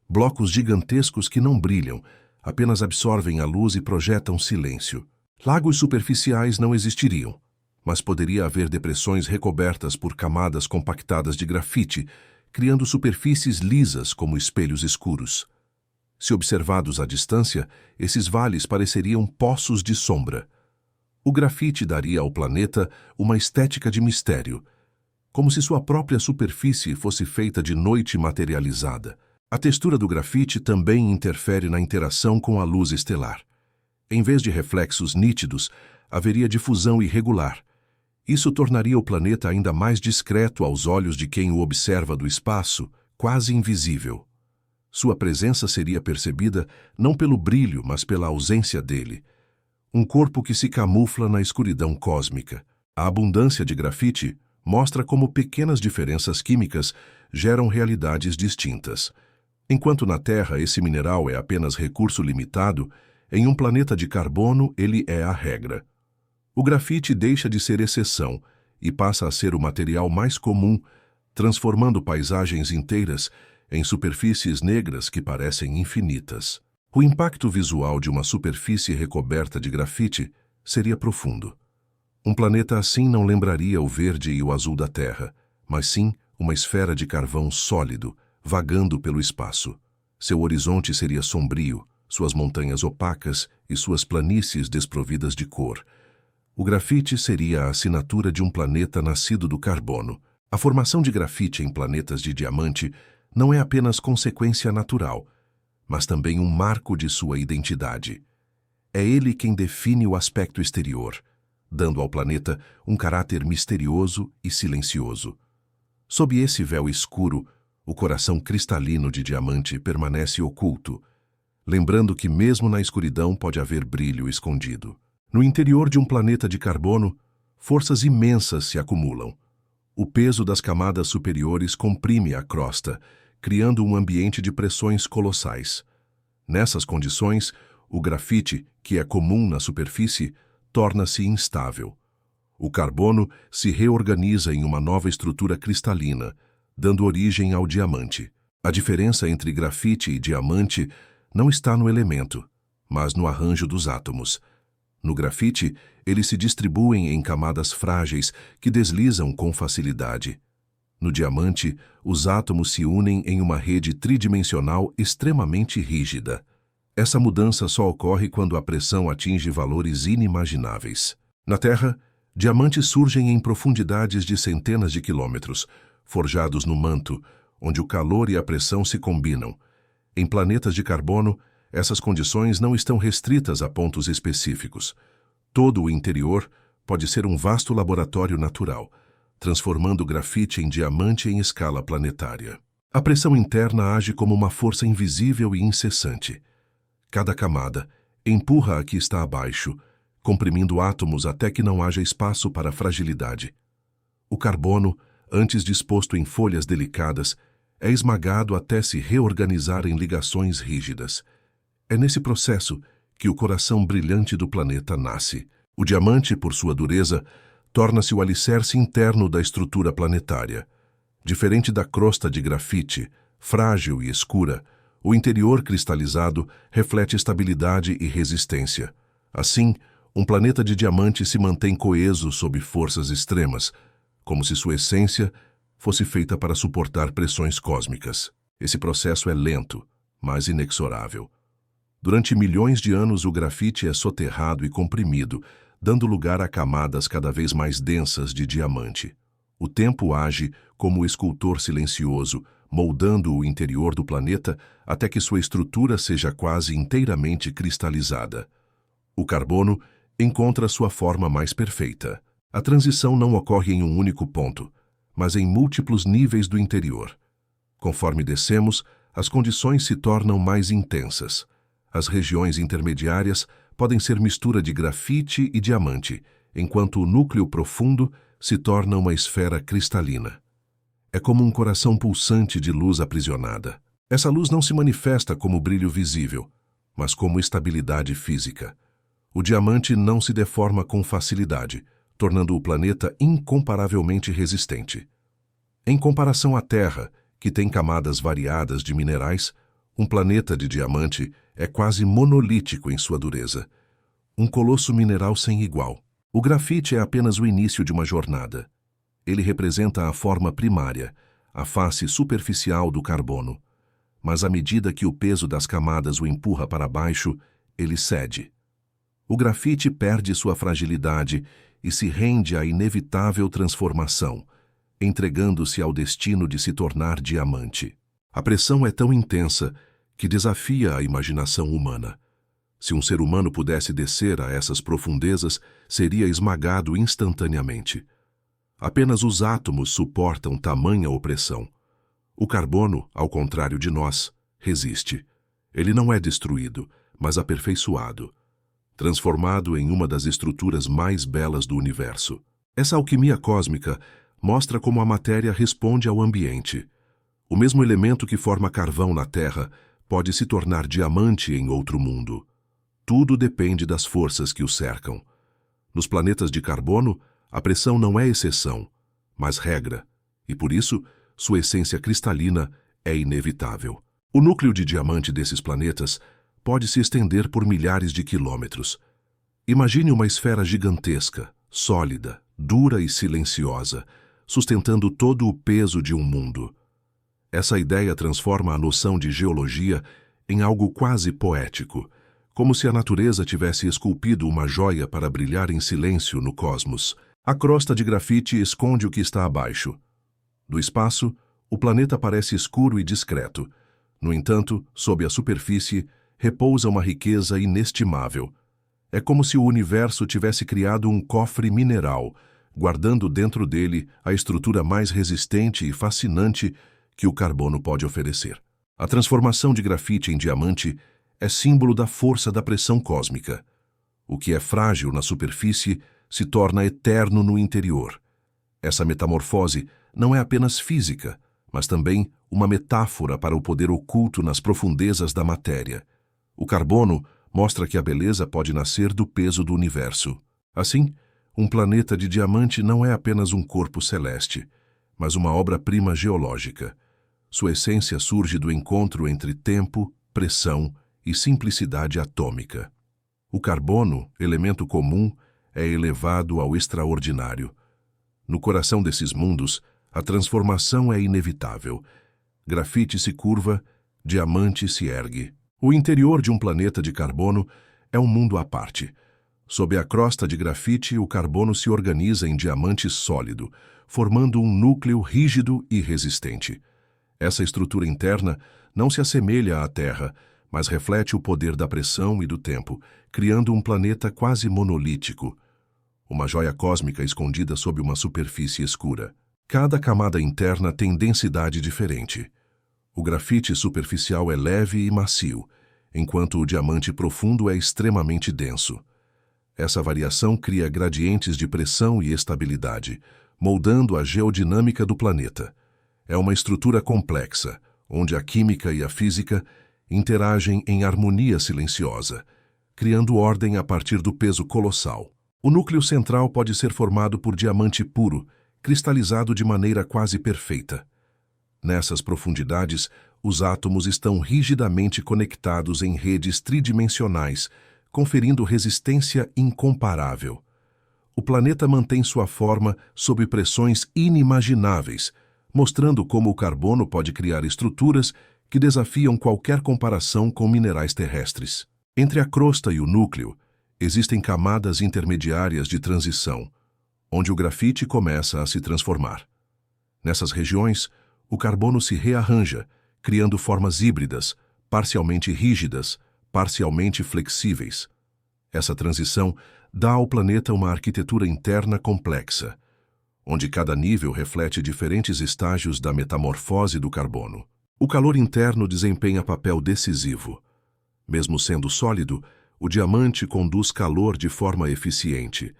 blocos gigantescos que não brilham, apenas absorvem a luz e projetam silêncio. Lagos superficiais não existiriam, mas poderia haver depressões recobertas por camadas compactadas de grafite, criando superfícies lisas como espelhos escuros. Se observados à distância, esses vales pareceriam poços de sombra. O grafite daria ao planeta uma estética de mistério, como se sua própria superfície fosse feita de noite materializada. A textura do grafite também interfere na interação com a luz estelar. Em vez de reflexos nítidos, haveria difusão irregular. Isso tornaria o planeta ainda mais discreto aos olhos de quem o observa do espaço, quase invisível. Sua presença seria percebida não pelo brilho, mas pela ausência dele. Um corpo que se camufla na escuridão cósmica. A abundância de grafite mostra como pequenas diferenças químicas geram realidades distintas. Enquanto na Terra esse mineral é apenas recurso limitado, em um planeta de carbono ele é a regra. O grafite deixa de ser exceção e passa a ser o material mais comum, transformando paisagens inteiras em superfícies negras que parecem infinitas. O impacto visual de uma superfície recoberta de grafite seria profundo. Um planeta assim não lembraria o verde e o azul da Terra, mas sim uma esfera de carvão sólido, vagando pelo espaço. Seu horizonte seria sombrio, suas montanhas opacas e suas planícies desprovidas de cor. O grafite seria a assinatura de um planeta nascido do carbono. A formação de grafite em planetas de diamante não é apenas consequência natural, mas também um marco de sua identidade. É ele quem define o aspecto exterior, dando ao planeta um caráter misterioso e silencioso. Sob esse véu escuro, o coração cristalino de diamante permanece oculto, lembrando que mesmo na escuridão pode haver brilho escondido. No interior de um planeta de carbono, forças imensas se acumulam. O peso das camadas superiores comprime a crosta, criando um ambiente de pressões colossais. Nessas condições, o grafite, que é comum na superfície, torna-se instável. O carbono se reorganiza em uma nova estrutura cristalina, dando origem ao diamante. A diferença entre grafite e diamante não está no elemento, mas no arranjo dos átomos. No grafite, eles se distribuem em camadas frágeis que deslizam com facilidade. No diamante, os átomos se unem em uma rede tridimensional extremamente rígida. Essa mudança só ocorre quando a pressão atinge valores inimagináveis. Na Terra, diamantes surgem em profundidades de centenas de quilômetros, forjados no manto, onde o calor e a pressão se combinam. Em planetas de carbono, essas condições não estão restritas a pontos específicos. Todo o interior pode ser um vasto laboratório natural, transformando o grafite em diamante em escala planetária. A pressão interna age como uma força invisível e incessante. Cada camada empurra a que está abaixo, comprimindo átomos até que não haja espaço para fragilidade. O carbono, antes disposto em folhas delicadas, é esmagado até se reorganizar em ligações rígidas. É nesse processo que o coração brilhante do planeta nasce. O diamante, por sua dureza, torna-se o alicerce interno da estrutura planetária. Diferente da crosta de grafite, frágil e escura, o interior cristalizado reflete estabilidade e resistência. Assim, um planeta de diamante se mantém coeso sob forças extremas, como se sua essência fosse feita para suportar pressões cósmicas. Esse processo é lento, mas inexorável. Durante milhões de anos, o grafite é soterrado e comprimido, dando lugar a camadas cada vez mais densas de diamante. O tempo age como o escultor silencioso, moldando o interior do planeta até que sua estrutura seja quase inteiramente cristalizada. O carbono encontra sua forma mais perfeita. A transição não ocorre em um único ponto, mas em múltiplos níveis do interior. Conforme descemos, as condições se tornam mais intensas. As regiões intermediárias podem ser mistura de grafite e diamante, enquanto o núcleo profundo se torna uma esfera cristalina. É como um coração pulsante de luz aprisionada. Essa luz não se manifesta como brilho visível, mas como estabilidade física. O diamante não se deforma com facilidade, tornando o planeta incomparavelmente resistente. Em comparação à Terra, que tem camadas variadas de minerais, um planeta de diamante é quase monolítico em sua dureza. Um colosso mineral sem igual. O grafite é apenas o início de uma jornada. Ele representa a forma primária, a face superficial do carbono. Mas à medida que o peso das camadas o empurra para baixo, ele cede. O grafite perde sua fragilidade e se rende à inevitável transformação, entregando-se ao destino de se tornar diamante. A pressão é tão intensa que desafia a imaginação humana. Se um ser humano pudesse descer a essas profundezas, seria esmagado instantaneamente. Apenas os átomos suportam tamanha opressão. O carbono, ao contrário de nós, resiste. Ele não é destruído, mas aperfeiçoado, transformado em uma das estruturas mais belas do universo. Essa alquimia cósmica mostra como a matéria responde ao ambiente. O mesmo elemento que forma carvão na Terra pode se tornar diamante em outro mundo. Tudo depende das forças que o cercam. Nos planetas de carbono, a pressão não é exceção, mas regra, e por isso, sua essência cristalina é inevitável. O núcleo de diamante desses planetas pode se estender por milhares de quilômetros. Imagine uma esfera gigantesca, sólida, dura e silenciosa, sustentando todo o peso de um mundo. Essa ideia transforma a noção de geologia em algo quase poético, como se a natureza tivesse esculpido uma joia para brilhar em silêncio no cosmos. A crosta de grafite esconde o que está abaixo. Do espaço, o planeta parece escuro e discreto. No entanto, sob a superfície, repousa uma riqueza inestimável. É como se o universo tivesse criado um cofre mineral, guardando dentro dele a estrutura mais resistente e fascinante que o carbono pode oferecer. A transformação de grafite em diamante é símbolo da força da pressão cósmica. O que é frágil na superfície se torna eterno no interior. Essa metamorfose não é apenas física, mas também uma metáfora para o poder oculto nas profundezas da matéria. O carbono mostra que a beleza pode nascer do peso do universo. Assim, um planeta de diamante não é apenas um corpo celeste, mas uma obra-prima geológica. Sua essência surge do encontro entre tempo, pressão e simplicidade atômica. O carbono, elemento comum, é elevado ao extraordinário. No coração desses mundos, a transformação é inevitável. Grafite se curva, diamante se ergue. O interior de um planeta de carbono é um mundo à parte. Sob a crosta de grafite, o carbono se organiza em diamante sólido, formando um núcleo rígido e resistente. Essa estrutura interna não se assemelha à Terra, mas reflete o poder da pressão e do tempo, criando um planeta quase monolítico, uma joia cósmica escondida sob uma superfície escura. Cada camada interna tem densidade diferente. O grafite superficial é leve e macio, enquanto o diamante profundo é extremamente denso. Essa variação cria gradientes de pressão e estabilidade, moldando a geodinâmica do planeta. É uma estrutura complexa, onde a química e a física interagem em harmonia silenciosa, criando ordem a partir do peso colossal. O núcleo central pode ser formado por diamante puro, cristalizado de maneira quase perfeita. Nessas profundidades, os átomos estão rigidamente conectados em redes tridimensionais, conferindo resistência incomparável. O planeta mantém sua forma sob pressões inimagináveis, mostrando como o carbono pode criar estruturas que desafiam qualquer comparação com minerais terrestres. Entre a crosta e o núcleo, existem camadas intermediárias de transição, onde o grafite começa a se transformar. Nessas regiões, o carbono se rearranja, criando formas híbridas, parcialmente rígidas, parcialmente flexíveis. Essa transição dá ao planeta uma arquitetura interna complexa, onde cada nível reflete diferentes estágios da metamorfose do carbono. O calor interno desempenha papel decisivo. Mesmo sendo sólido, o diamante conduz calor de forma eficiente.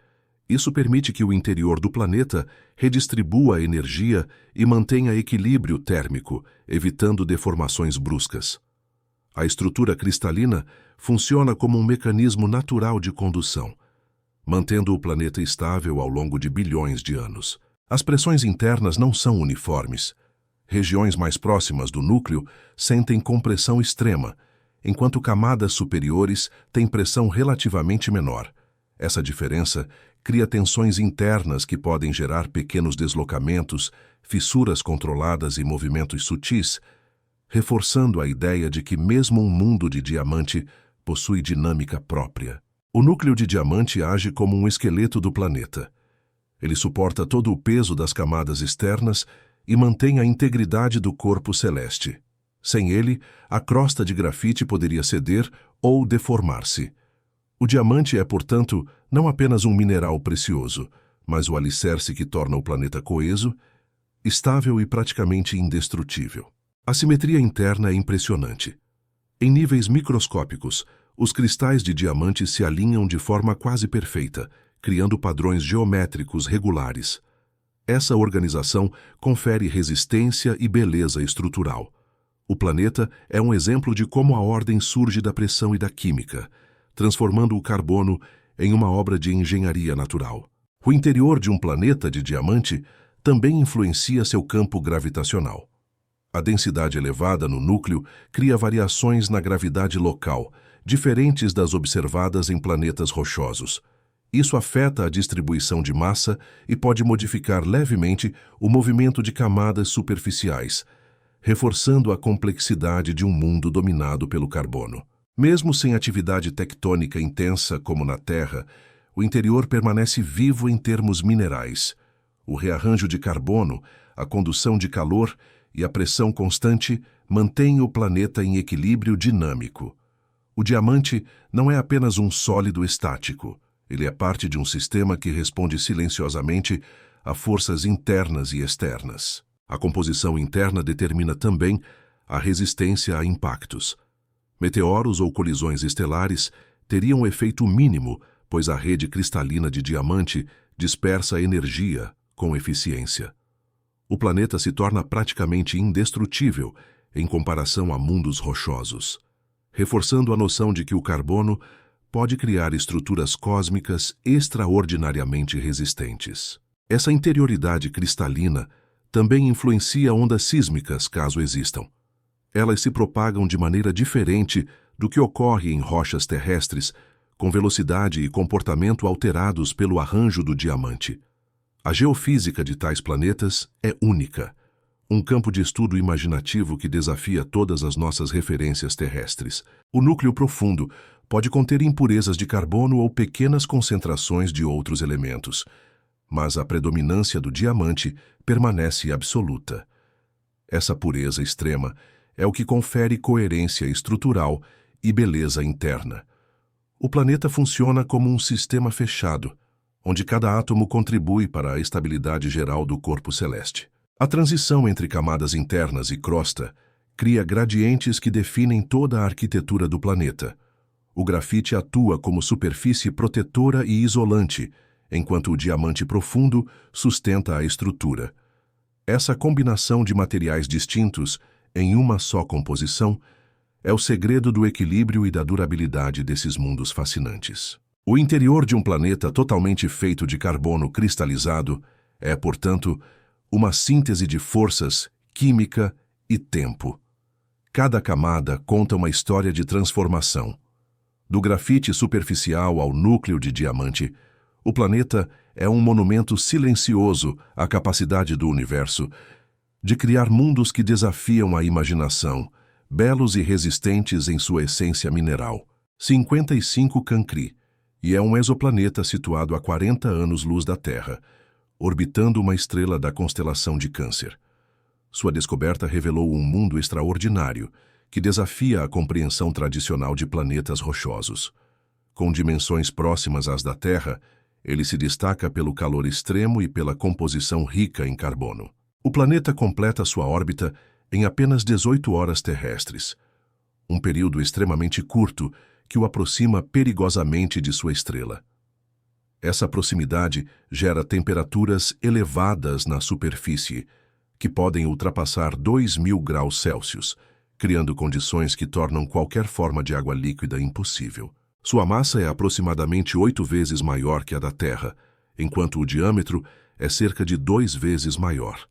Isso permite que o interior do planeta redistribua a energia e mantenha equilíbrio térmico, evitando deformações bruscas. A estrutura cristalina funciona como um mecanismo natural de condução, mantendo o planeta estável ao longo de bilhões de anos. As pressões internas não são uniformes. Regiões mais próximas do núcleo sentem compressão extrema, enquanto camadas superiores têm pressão relativamente menor. Essa diferença cria tensões internas que podem gerar pequenos deslocamentos, fissuras controladas e movimentos sutis, reforçando a ideia de que mesmo um mundo de diamante possui dinâmica própria. O núcleo de diamante age como um esqueleto do planeta. Ele suporta todo o peso das camadas externas e mantém a integridade do corpo celeste. Sem ele, a crosta de grafite poderia ceder ou deformar-se. O diamante é, portanto, não apenas um mineral precioso, mas o alicerce que torna o planeta coeso, estável e praticamente indestrutível. A simetria interna é impressionante. Em níveis microscópicos, os cristais de diamante se alinham de forma quase perfeita, criando padrões geométricos regulares. Essa organização confere resistência e beleza estrutural. O planeta é um exemplo de como a ordem surge da pressão e da química, transformando o carbono em uma obra de engenharia natural. O interior de um planeta de diamante também influencia seu campo gravitacional. A densidade elevada no núcleo cria variações na gravidade local, diferentes das observadas em planetas rochosos. Isso afeta a distribuição de massa e pode modificar levemente o movimento de camadas superficiais, reforçando a complexidade de um mundo dominado pelo carbono. Mesmo sem atividade tectônica intensa como na Terra, o interior permanece vivo em termos minerais. O rearranjo de carbono, a condução de calor e a pressão constante mantêm o planeta em equilíbrio dinâmico. O diamante não é apenas um sólido estático. Ele é parte de um sistema que responde silenciosamente a forças internas e externas. A composição interna determina também a resistência a impactos. Meteoros ou colisões estelares teriam um efeito mínimo, pois a rede cristalina de diamante dispersa energia com eficiência. O planeta se torna praticamente indestrutível em comparação a mundos rochosos, reforçando a noção de que o carbono pode criar estruturas cósmicas extraordinariamente resistentes. Essa interioridade cristalina também influencia ondas sísmicas, caso existam. Elas se propagam de maneira diferente do que ocorre em rochas terrestres, com velocidade e comportamento alterados pelo arranjo do diamante. A geofísica de tais planetas é única, um campo de estudo imaginativo que desafia todas as nossas referências terrestres. O núcleo profundo pode conter impurezas de carbono ou pequenas concentrações de outros elementos, mas a predominância do diamante permanece absoluta. Essa pureza extrema é o que confere coerência estrutural e beleza interna. O planeta funciona como um sistema fechado, onde cada átomo contribui para a estabilidade geral do corpo celeste. A transição entre camadas internas e crosta cria gradientes que definem toda a arquitetura do planeta. O grafite atua como superfície protetora e isolante, enquanto o diamante profundo sustenta a estrutura. Essa combinação de materiais distintos em uma só composição é o segredo do equilíbrio e da durabilidade desses mundos fascinantes. O interior de um planeta totalmente feito de carbono cristalizado é, portanto, uma síntese de forças, química e tempo. Cada camada conta uma história de transformação. Do grafite superficial ao núcleo de diamante, o planeta é um monumento silencioso à capacidade do universo de criar mundos que desafiam a imaginação, belos e resistentes em sua essência mineral. 55 Cancri, e é um exoplaneta situado a 40 anos-luz da Terra, orbitando uma estrela da constelação de Câncer. Sua descoberta revelou um mundo extraordinário que desafia a compreensão tradicional de planetas rochosos. Com dimensões próximas às da Terra, ele se destaca pelo calor extremo e pela composição rica em carbono. O planeta completa sua órbita em apenas 18 horas terrestres, um período extremamente curto que o aproxima perigosamente de sua estrela. Essa proximidade gera temperaturas elevadas na superfície, que podem ultrapassar 2.000 graus Celsius, criando condições que tornam qualquer forma de água líquida impossível. Sua massa é aproximadamente 8 vezes maior que a da Terra, enquanto o diâmetro é cerca de 2 vezes maior.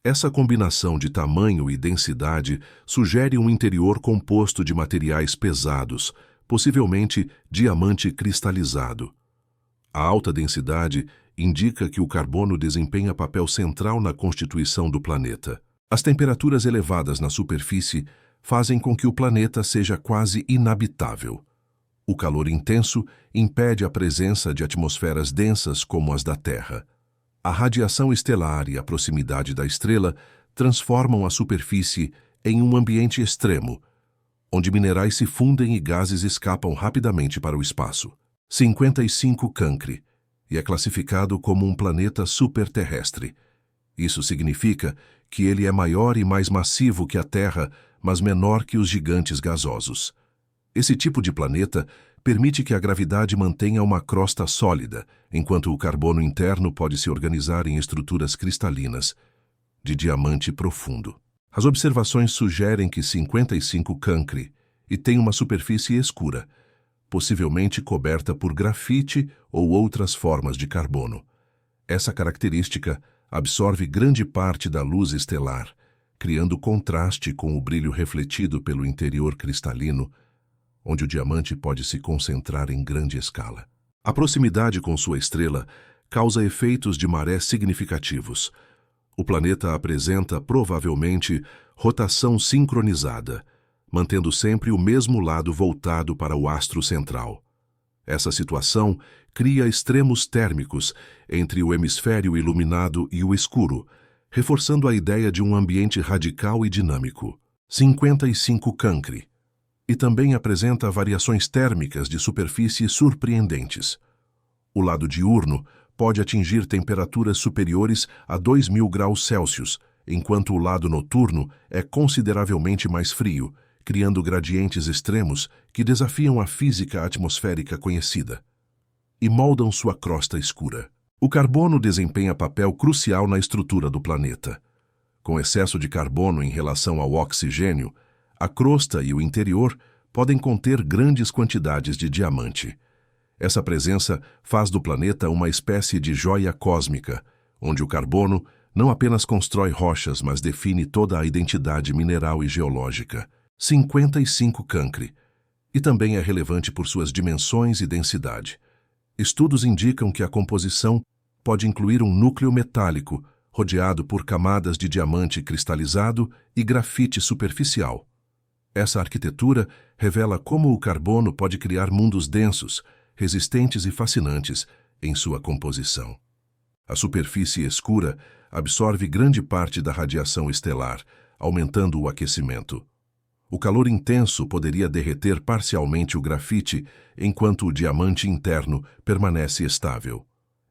Essa combinação de tamanho e densidade sugere um interior composto de materiais pesados, possivelmente diamante cristalizado. A alta densidade indica que o carbono desempenha papel central na constituição do planeta. As temperaturas elevadas na superfície fazem com que o planeta seja quase inabitável. O calor intenso impede a presença de atmosferas densas como as da Terra. A radiação estelar e a proximidade da estrela transformam a superfície em um ambiente extremo, onde minerais se fundem e gases escapam rapidamente para o espaço. 55 Cancri, e é classificado como um planeta superterrestre. Isso significa que ele é maior e mais massivo que a Terra, mas menor que os gigantes gasosos. Esse tipo de planeta permite que a gravidade mantenha uma crosta sólida, enquanto o carbono interno pode se organizar em estruturas cristalinas, de diamante profundo. As observações sugerem que 55 Cancri e tem uma superfície escura, possivelmente coberta por grafite ou outras formas de carbono. Essa característica absorve grande parte da luz estelar, criando contraste com o brilho refletido pelo interior cristalino, onde o diamante pode se concentrar em grande escala. A proximidade com sua estrela causa efeitos de maré significativos. O planeta apresenta, provavelmente, rotação sincronizada, mantendo sempre o mesmo lado voltado para o astro central. Essa situação cria extremos térmicos entre o hemisfério iluminado e o escuro, reforçando a ideia de um ambiente radical e dinâmico. 55 Cancri. E também apresenta variações térmicas de superfície surpreendentes. O lado diurno pode atingir temperaturas superiores a 2.000 graus Celsius, enquanto o lado noturno é consideravelmente mais frio, criando gradientes extremos que desafiam a física atmosférica conhecida e moldam sua crosta escura. O carbono desempenha papel crucial na estrutura do planeta. Com excesso de carbono em relação ao oxigênio, a crosta e o interior podem conter grandes quantidades de diamante. Essa presença faz do planeta uma espécie de joia cósmica, onde o carbono não apenas constrói rochas, mas define toda a identidade mineral e geológica. 55 Cancri, e também é relevante por suas dimensões e densidade. Estudos indicam que a composição pode incluir um núcleo metálico, rodeado por camadas de diamante cristalizado e grafite superficial. Essa arquitetura revela como o carbono pode criar mundos densos, resistentes e fascinantes em sua composição. A superfície escura absorve grande parte da radiação estelar, aumentando o aquecimento. O calor intenso poderia derreter parcialmente o grafite, enquanto o diamante interno permanece estável.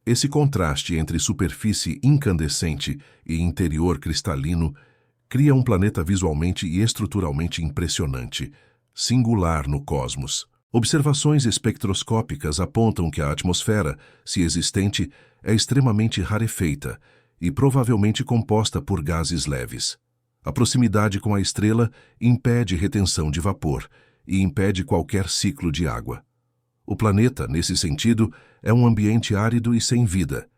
Esse contraste entre superfície incandescente e interior cristalino cria um planeta visualmente e estruturalmente impressionante, singular no cosmos. Observações espectroscópicas apontam que a atmosfera, se existente, é extremamente rarefeita e provavelmente composta por gases leves. A proximidade com a estrela impede retenção de vapor e impede qualquer ciclo de água. O planeta, nesse sentido, é um ambiente árido e sem vida,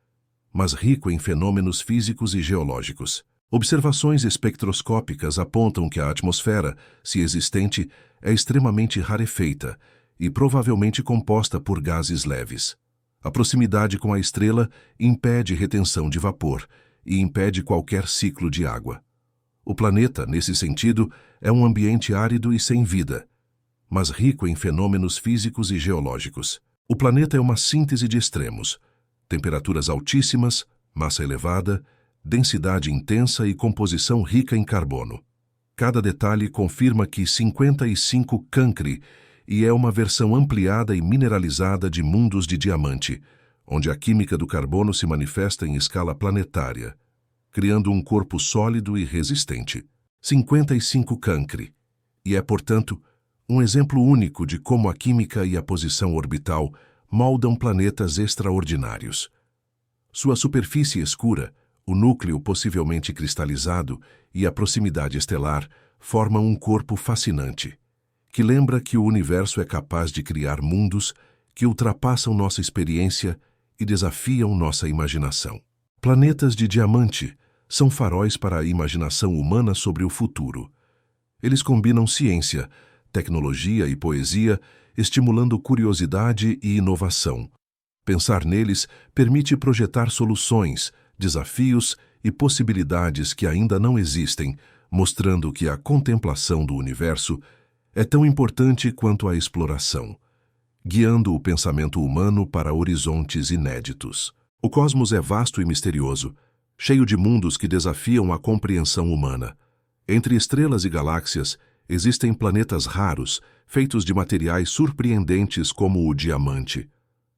mas rico em fenômenos físicos e geológicos. Observações espectroscópicas apontam que a atmosfera, se existente, é extremamente rarefeita e provavelmente composta por gases leves. A proximidade com a estrela impede retenção de vapor e impede qualquer ciclo de água. O planeta, nesse sentido, é um ambiente árido e sem vida, mas rico em fenômenos físicos e geológicos. O planeta é uma síntese de extremos: temperaturas altíssimas, massa elevada, densidade intensa e composição rica em carbono. Cada detalhe confirma que 55 Cancri e é uma versão ampliada e mineralizada de mundos de diamante, onde a química do carbono se manifesta em escala planetária, criando um corpo sólido e resistente. 55 Cancri, e é, portanto, um exemplo único de como a química e a posição orbital moldam planetas extraordinários. Sua superfície escura, o núcleo possivelmente cristalizado e a proximidade estelar formam um corpo fascinante, que lembra que o universo é capaz de criar mundos que ultrapassam nossa experiência e desafiam nossa imaginação. Planetas de diamante são faróis para a imaginação humana sobre o futuro. Eles combinam ciência, tecnologia e poesia, estimulando curiosidade e inovação. Pensar neles permite projetar soluções, desafios e possibilidades que ainda não existem, mostrando que a contemplação do universo é tão importante quanto a exploração, guiando o pensamento humano para horizontes inéditos. O cosmos é vasto e misterioso, cheio de mundos que desafiam a compreensão humana. Entre estrelas e galáxias, existem planetas raros, feitos de materiais surpreendentes como o diamante.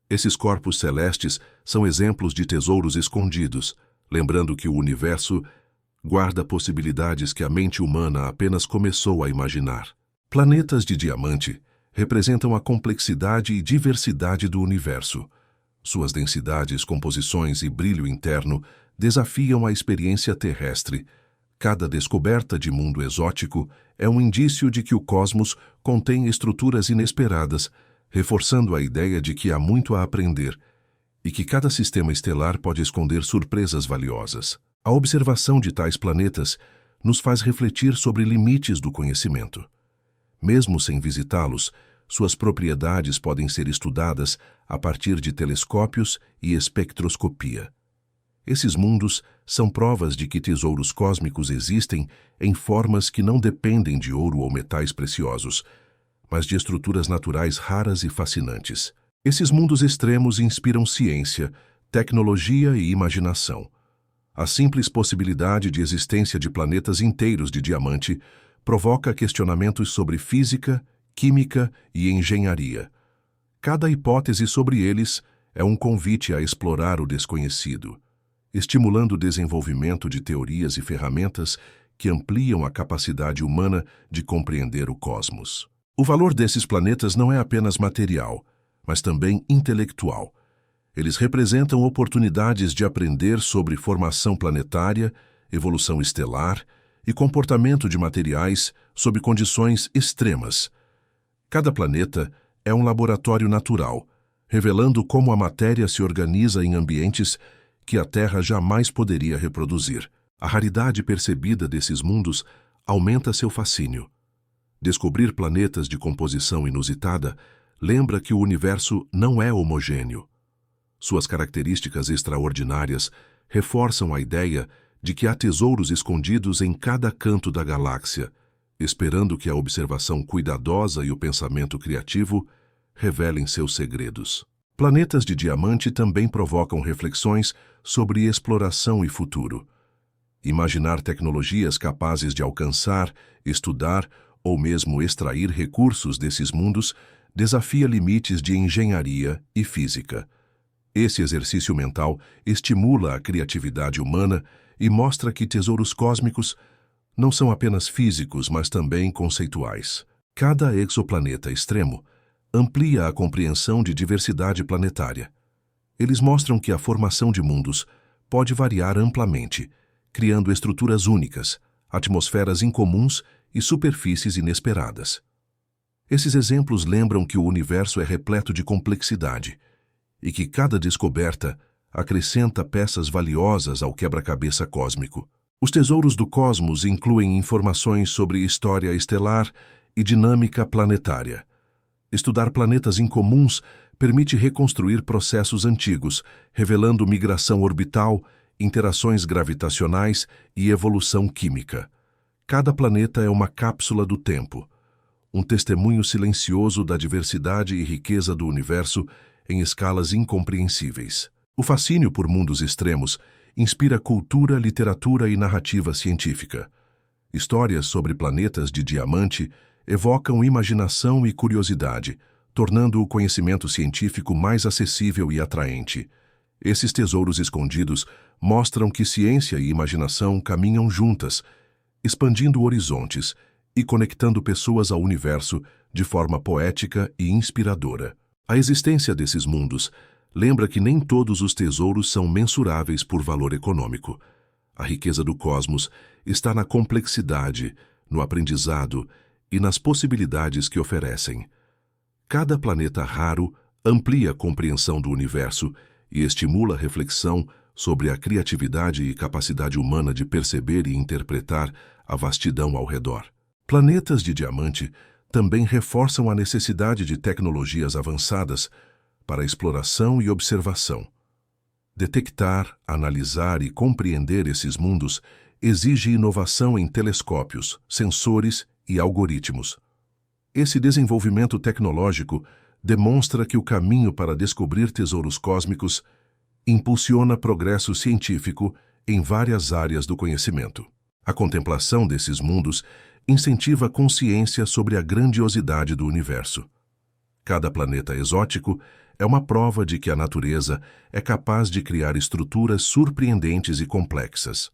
Esses corpos celestes são exemplos de tesouros escondidos, lembrando que o universo guarda possibilidades que a mente humana apenas começou a imaginar. Planetas de diamante representam a complexidade e diversidade do universo. Suas densidades, composições e brilho interno desafiam a experiência terrestre. Cada descoberta de mundo exótico é um indício de que o cosmos contém estruturas inesperadas, reforçando a ideia de que há muito a aprender e que cada sistema estelar pode esconder surpresas valiosas. A observação de tais planetas nos faz refletir sobre limites do conhecimento. Mesmo sem visitá-los, suas propriedades podem ser estudadas a partir de telescópios e espectroscopia. Esses mundos são provas de que tesouros cósmicos existem em formas que não dependem de ouro ou metais preciosos, mas de estruturas naturais raras e fascinantes. Esses mundos extremos inspiram ciência, tecnologia e imaginação. A simples possibilidade de existência de planetas inteiros de diamante provoca questionamentos sobre física, química e engenharia. Cada hipótese sobre eles é um convite a explorar o desconhecido, estimulando o desenvolvimento de teorias e ferramentas que ampliam a capacidade humana de compreender o cosmos. O valor desses planetas não é apenas material, mas também intelectual. Eles representam oportunidades de aprender sobre formação planetária, evolução estelar e comportamento de materiais sob condições extremas. Cada planeta é um laboratório natural, revelando como a matéria se organiza em ambientes que a Terra jamais poderia reproduzir. A raridade percebida desses mundos aumenta seu fascínio. Descobrir planetas de composição inusitada lembra que o universo não é homogêneo. Suas características extraordinárias reforçam a ideia de que há tesouros escondidos em cada canto da galáxia, esperando que a observação cuidadosa e o pensamento criativo revelem seus segredos. Planetas de diamante também provocam reflexões sobre exploração e futuro. Imaginar tecnologias capazes de alcançar, estudar ou mesmo extrair recursos desses mundos desafia limites de engenharia e física. Esse exercício mental estimula a criatividade humana e mostra que tesouros cósmicos não são apenas físicos, mas também conceituais. Cada exoplaneta extremo amplia a compreensão de diversidade planetária. Eles mostram que a formação de mundos pode variar amplamente, criando estruturas únicas, atmosferas incomuns e superfícies inesperadas. Esses exemplos lembram que o universo é repleto de complexidade e que cada descoberta acrescenta peças valiosas ao quebra-cabeça cósmico. Os tesouros do cosmos incluem informações sobre história estelar e dinâmica planetária. Estudar planetas incomuns permite reconstruir processos antigos, revelando migração orbital, interações gravitacionais e evolução química. Cada planeta é uma cápsula do tempo, um testemunho silencioso da diversidade e riqueza do universo em escalas incompreensíveis. O fascínio por mundos extremos inspira cultura, literatura e narrativa científica. Histórias sobre planetas de diamante evocam imaginação e curiosidade, tornando o conhecimento científico mais acessível e atraente. Esses tesouros escondidos mostram que ciência e imaginação caminham juntas, expandindo horizontes e conectando pessoas ao universo de forma poética e inspiradora. A existência desses mundos lembra que nem todos os tesouros são mensuráveis por valor econômico. A riqueza do cosmos está na complexidade, no aprendizado e nas possibilidades que oferecem. Cada planeta raro amplia a compreensão do universo e estimula a reflexão sobre a criatividade e capacidade humana de perceber e interpretar a vastidão ao redor. Planetas de diamante também reforçam a necessidade de tecnologias avançadas para exploração e observação. Detectar, analisar e compreender esses mundos exige inovação em telescópios, sensores e algoritmos. Esse desenvolvimento tecnológico demonstra que o caminho para descobrir tesouros cósmicos impulsiona progresso científico em várias áreas do conhecimento. A contemplação desses mundos incentiva a consciência sobre a grandiosidade do universo. Cada planeta exótico é uma prova de que a natureza é capaz de criar estruturas surpreendentes e complexas.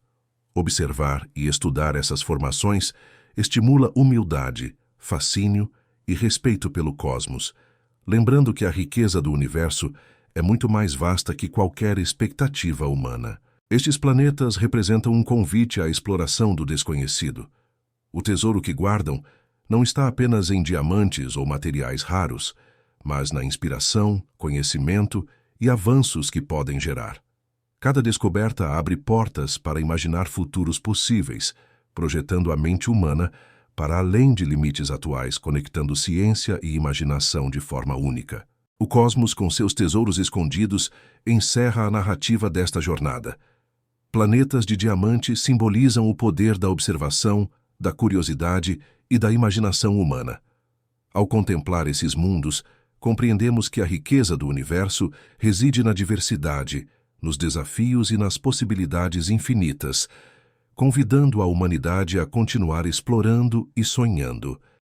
Observar e estudar essas formações estimula humildade, fascínio e respeito pelo cosmos, lembrando que a riqueza do universo é muito mais vasta que qualquer expectativa humana. Estes planetas representam um convite à exploração do desconhecido. O tesouro que guardam não está apenas em diamantes ou materiais raros, mas na inspiração, conhecimento e avanços que podem gerar. Cada descoberta abre portas para imaginar futuros possíveis, projetando a mente humana para além de limites atuais, conectando ciência e imaginação de forma única. O cosmos, com seus tesouros escondidos, encerra a narrativa desta jornada. Planetas de diamante simbolizam o poder da observação, da curiosidade e da imaginação humana. Ao contemplar esses mundos, compreendemos que a riqueza do universo reside na diversidade, nos desafios e nas possibilidades infinitas, convidando a humanidade a continuar explorando e sonhando.